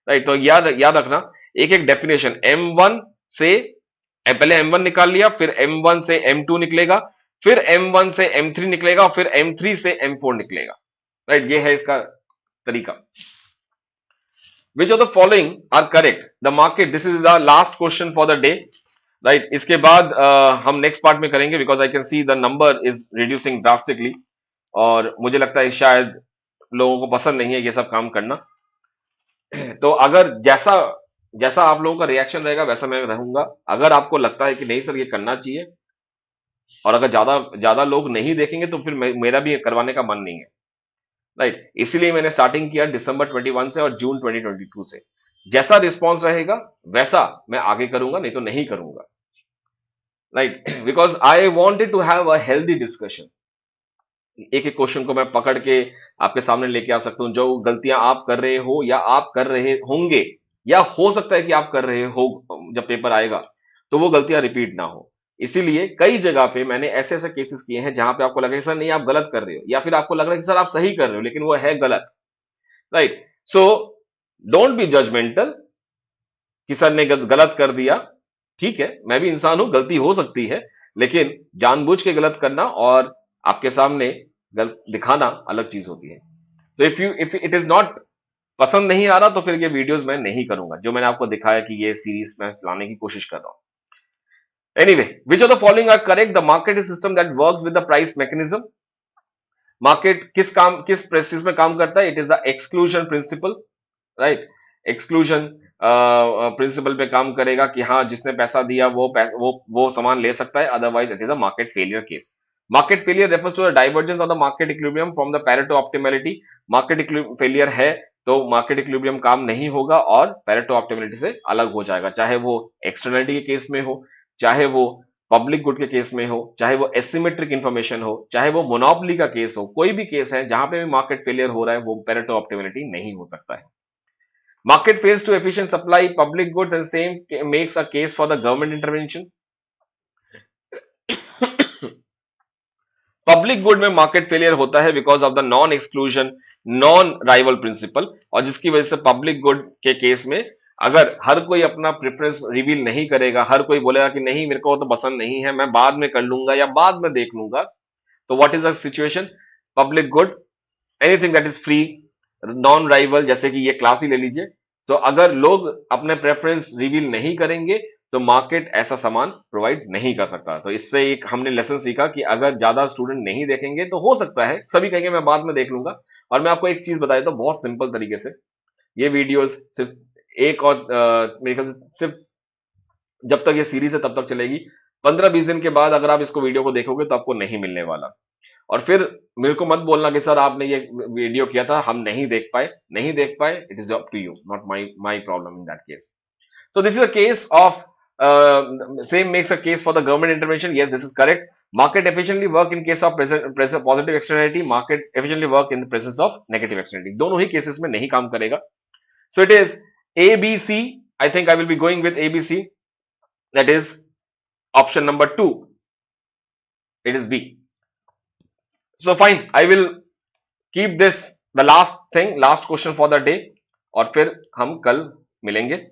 राइट, तो याद याद रखना एक एक डेफिनेशन। M1 से पहले M1 निकाल लिया, फिर M1 से M2 निकलेगा, फिर M1 से M3 निकलेगा, फिर M3 से M4 निकलेगा। राइट, ये है इसका तरीका। Which of the following are correct? The market, this is the last question for the day. Right, इसके बाद हम नेक्स्ट पार्ट में करेंगे, because I can see the number is reducing drastically, और मुझे लगता है शायद लोगों को पसंद नहीं है ये सब काम करना। तो अगर जैसा जैसा आप लोगों का रिएक्शन रहेगा वैसा मैं रहूंगा। अगर आपको लगता है कि नहीं सर ये करना चाहिए, और अगर ज्यादा ज्यादा लोग नहीं देखेंगे तो फिर मेरा भी करवाने का मन नहीं है। राइट, इसीलिए मैंने स्टार्टिंग किया दिसंबर 21 से और जून 2022 से। जैसा रिस्पॉन्स रहेगा वैसा मैं आगे करूंगा, नहीं तो नहीं करूंगा। Right, because I wanted to have a healthy discussion. एक एक क्वेश्चन को मैं पकड़ के आपके सामने लेके आ सकता हूं, जो गलतियां आप कर रहे हो या आप कर रहे होंगे, या हो सकता है कि आप कर रहे हो जब पेपर आएगा, तो वो गलतियां रिपीट ना हो। इसीलिए कई जगह पे मैंने ऐसे ऐसे केसेस किए हैं जहां पे आपको लगे सर नहीं आप गलत कर रहे हो, या फिर आपको लग रहा है कि सर आप सही कर रहे हो लेकिन वो है गलत। Right, so don't be judgmental कि सर ने गलत कर दिया। ठीक है, मैं भी इंसान हूं, गलती हो सकती है, लेकिन जानबूझ के गलत करना और आपके सामने गलत दिखाना अलग चीज होती है। तो इफ इट इज नॉट पसंद नहीं आ रहा तो फिर ये वीडियोस मैं नहीं करूंगा, जो मैंने आपको दिखाया कि ये सीरीज में चलाने की कोशिश कर रहा हूं। Anyway, which of the following are correct? The market is system that works with the price mechanism. Market किस प्रेसिस में काम करता है? It is the exclusion principle. Right, exclusion principle पे काम करेगा कि हाँ जिसने पैसा दिया वो सामान ले सकता है, otherwise it is a market failure case. Market failure refers to the divergence of the market equilibrium from the Pareto optimality. Market failure है तो मार्केट इक्विलिब्रियम काम नहीं होगा और पैरेटो ऑप्टिमैलिटी से अलग हो जाएगा, चाहे वो एक्सटर्नलिटी के केस में हो, चाहे वो पब्लिक गुड के केस में हो, चाहे वो एसिमेट्रिक इंफॉर्मेशन हो, चाहे वो मोनोपोली का केस हो। कोई भी केस है जहां पे भी मार्केट फेलियर हो रहा है वो पैरेटो ऑप्टिमैलिटी नहीं हो सकता है। Market fails to efficient supply public goods and same makes a case for the government intervention. Public good में मार्केट फेलियर होता है because of the non exclusion non rival principle, और जिसकी वजह से पब्लिक गुड के केस में अगर हर कोई अपना प्रेफरेंस रिवील नहीं करेगा, हर कोई बोलेगा कि नहीं मेरे को तो पसंद नहीं है, मैं बाद में कर लूंगा या बाद में देख लूंगा, तो what is the situation? Public good, anything that is free, non rival, जैसे कि ये क्लास ही ले लीजिए। तो अगर लोग अपने प्रेफरेंस रिवील नहीं करेंगे तो मार्केट ऐसा सामान प्रोवाइड नहीं कर सकता। तो इससे एक हमने लेसन सीखा कि अगर ज्यादा स्टूडेंट नहीं देखेंगे तो हो सकता है सभी कहेंगे मैं बाद में देख लूंगा। और मैं आपको एक चीज बता देता हूं बहुत सिंपल तरीके से, ये वीडियोस सिर्फ एक और मेरे ख्याल से सिर्फ जब तक ये सीरीज है तब तक चलेगी। 15-20 दिन के बाद अगर आप इसको वीडियो को देखोगे तो आपको नहीं मिलने वाला। और फिर मेरे को मत बोलना कि सर आपने ये वीडियो किया था हम नहीं देख पाए, नहीं देख पाए, it is up to you, not my problem in that case. So this is a case of same makes a case for the government intervention. Yes, this is correct. Market efficiently work in case of positive externality. Market efficiently work in the presence of negative externality. दोनों ही cases में नहीं काम करेगा. So it is A, B, C. I think I will be going with A, B, C. That is option number 2. It is B. So fine. I will keep this the last thing, last question for the day. और फिर हम कल मिलेंगे।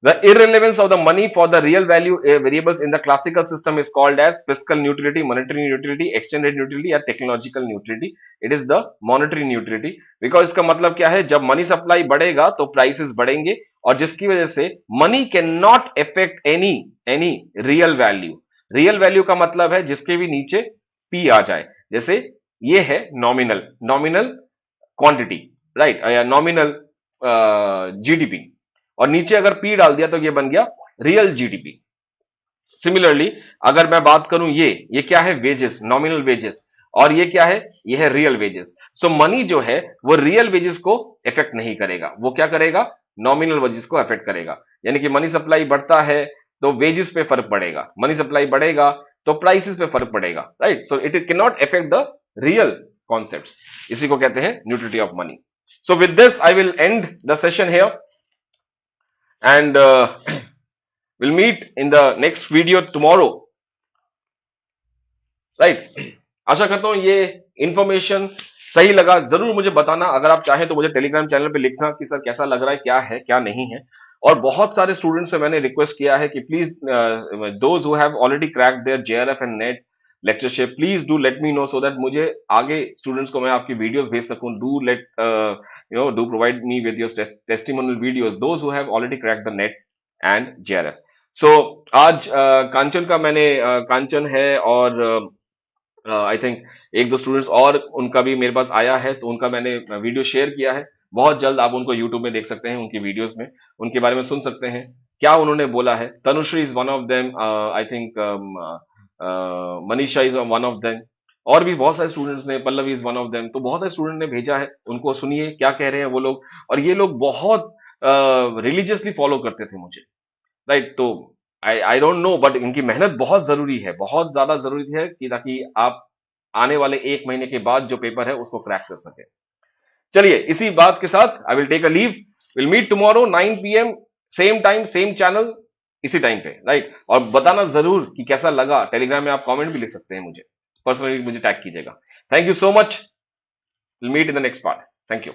The irrelevance of the money for the real value variables in the classical system is called as fiscal neutrality, monetary neutrality, exchange rate neutrality या technological neutrality. It is the monetary neutrality because इसका मतलब क्या है? जब money supply बढ़ेगा तो prices बढ़ेंगे, और जिसकी वजह से money can not affect any real value. Real value का मतलब है जिसके भी नीचे पी आ जाए, जैसे ये है नॉमिनल क्वांटिटी, राइट, या नॉमिनल जीडीपी, और नीचे अगर पी डाल दिया तो ये बन गया रियल जीडीपी। सिमिलरली अगर मैं बात करूं ये क्या है? वेजेस, नॉमिनल वेजेस, और ये क्या है? ये है रियल वेजेस। सो मनी जो है वो रियल वेजेस को इफेक्ट नहीं करेगा, वो क्या करेगा? नॉमिनल वेजेस को इफेक्ट करेगा। यानी कि मनी सप्लाई बढ़ता है तो वेजेस पे फर्क पड़ेगा, मनी सप्लाई बढ़ेगा तो प्राइसेस पे फर्क पड़ेगा, right. So it can not affect the real concepts, इसी को कहते हैं neutrality of money. So with this I will end the session here, and will meet in the next video tomorrow, right. आशा करता हूं ये इंफॉर्मेशन सही लगा। जरूर मुझे बताना, अगर आप चाहें तो मुझे टेलीग्राम चैनल पे लिखना कि सर कैसा लग रहा है क्या नहीं है। और बहुत सारे स्टूडेंट्स से मैंने रिक्वेस्ट किया है कि please those who have already cracked their JRF and NET lectureship, please do let me know so that मुझे आगे स्टूडेंट्स को मैं आपकी वीडियोस भेज सकूं। Do let do provide me with your testimonial videos those who have already cracked the NET and JRF. So आज कांचन का मैंने कांचन है और आई थिंक एक दो स्टूडेंट्स और उनका भी मेरे पास आया है, तो उनका मैंने वीडियो शेयर किया है। बहुत जल्द आप उनको यूट्यूब में देख सकते हैं, उनकी वीडियोस में उनके बारे में सुन सकते हैं क्या उन्होंने बोला है। Tanushree is one of them, I think Manisha is one of them, और भी बहुत सारे स्टूडेंट्स ने, Pallavi is one of them. तो बहुत सारे स्टूडेंट ने भेजा है, उनको सुनिए क्या कह रहे हैं वो लोग। और ये लोग बहुत रिलीजियसली फॉलो करते थे मुझे, राइट। तो आई आई डोंट नो, बट इनकी मेहनत बहुत जरूरी है, बहुत ज्यादा जरूरी है कि ताकि आप आने वाले 1 महीने के बाद जो पेपर है उसको क्रैक कर सके। चलिए इसी बात के साथ I will take a leave. Will meet tomorrow 9 PM, same time same channel, इसी टाइम पे, राइट। और बताना जरूर कि कैसा लगा। टेलीग्राम में आप कमेंट भी लिख सकते हैं, मुझे पर्सनली मुझे टैग कीजिएगा। Thank you so much. Will meet in the next part. Thank you.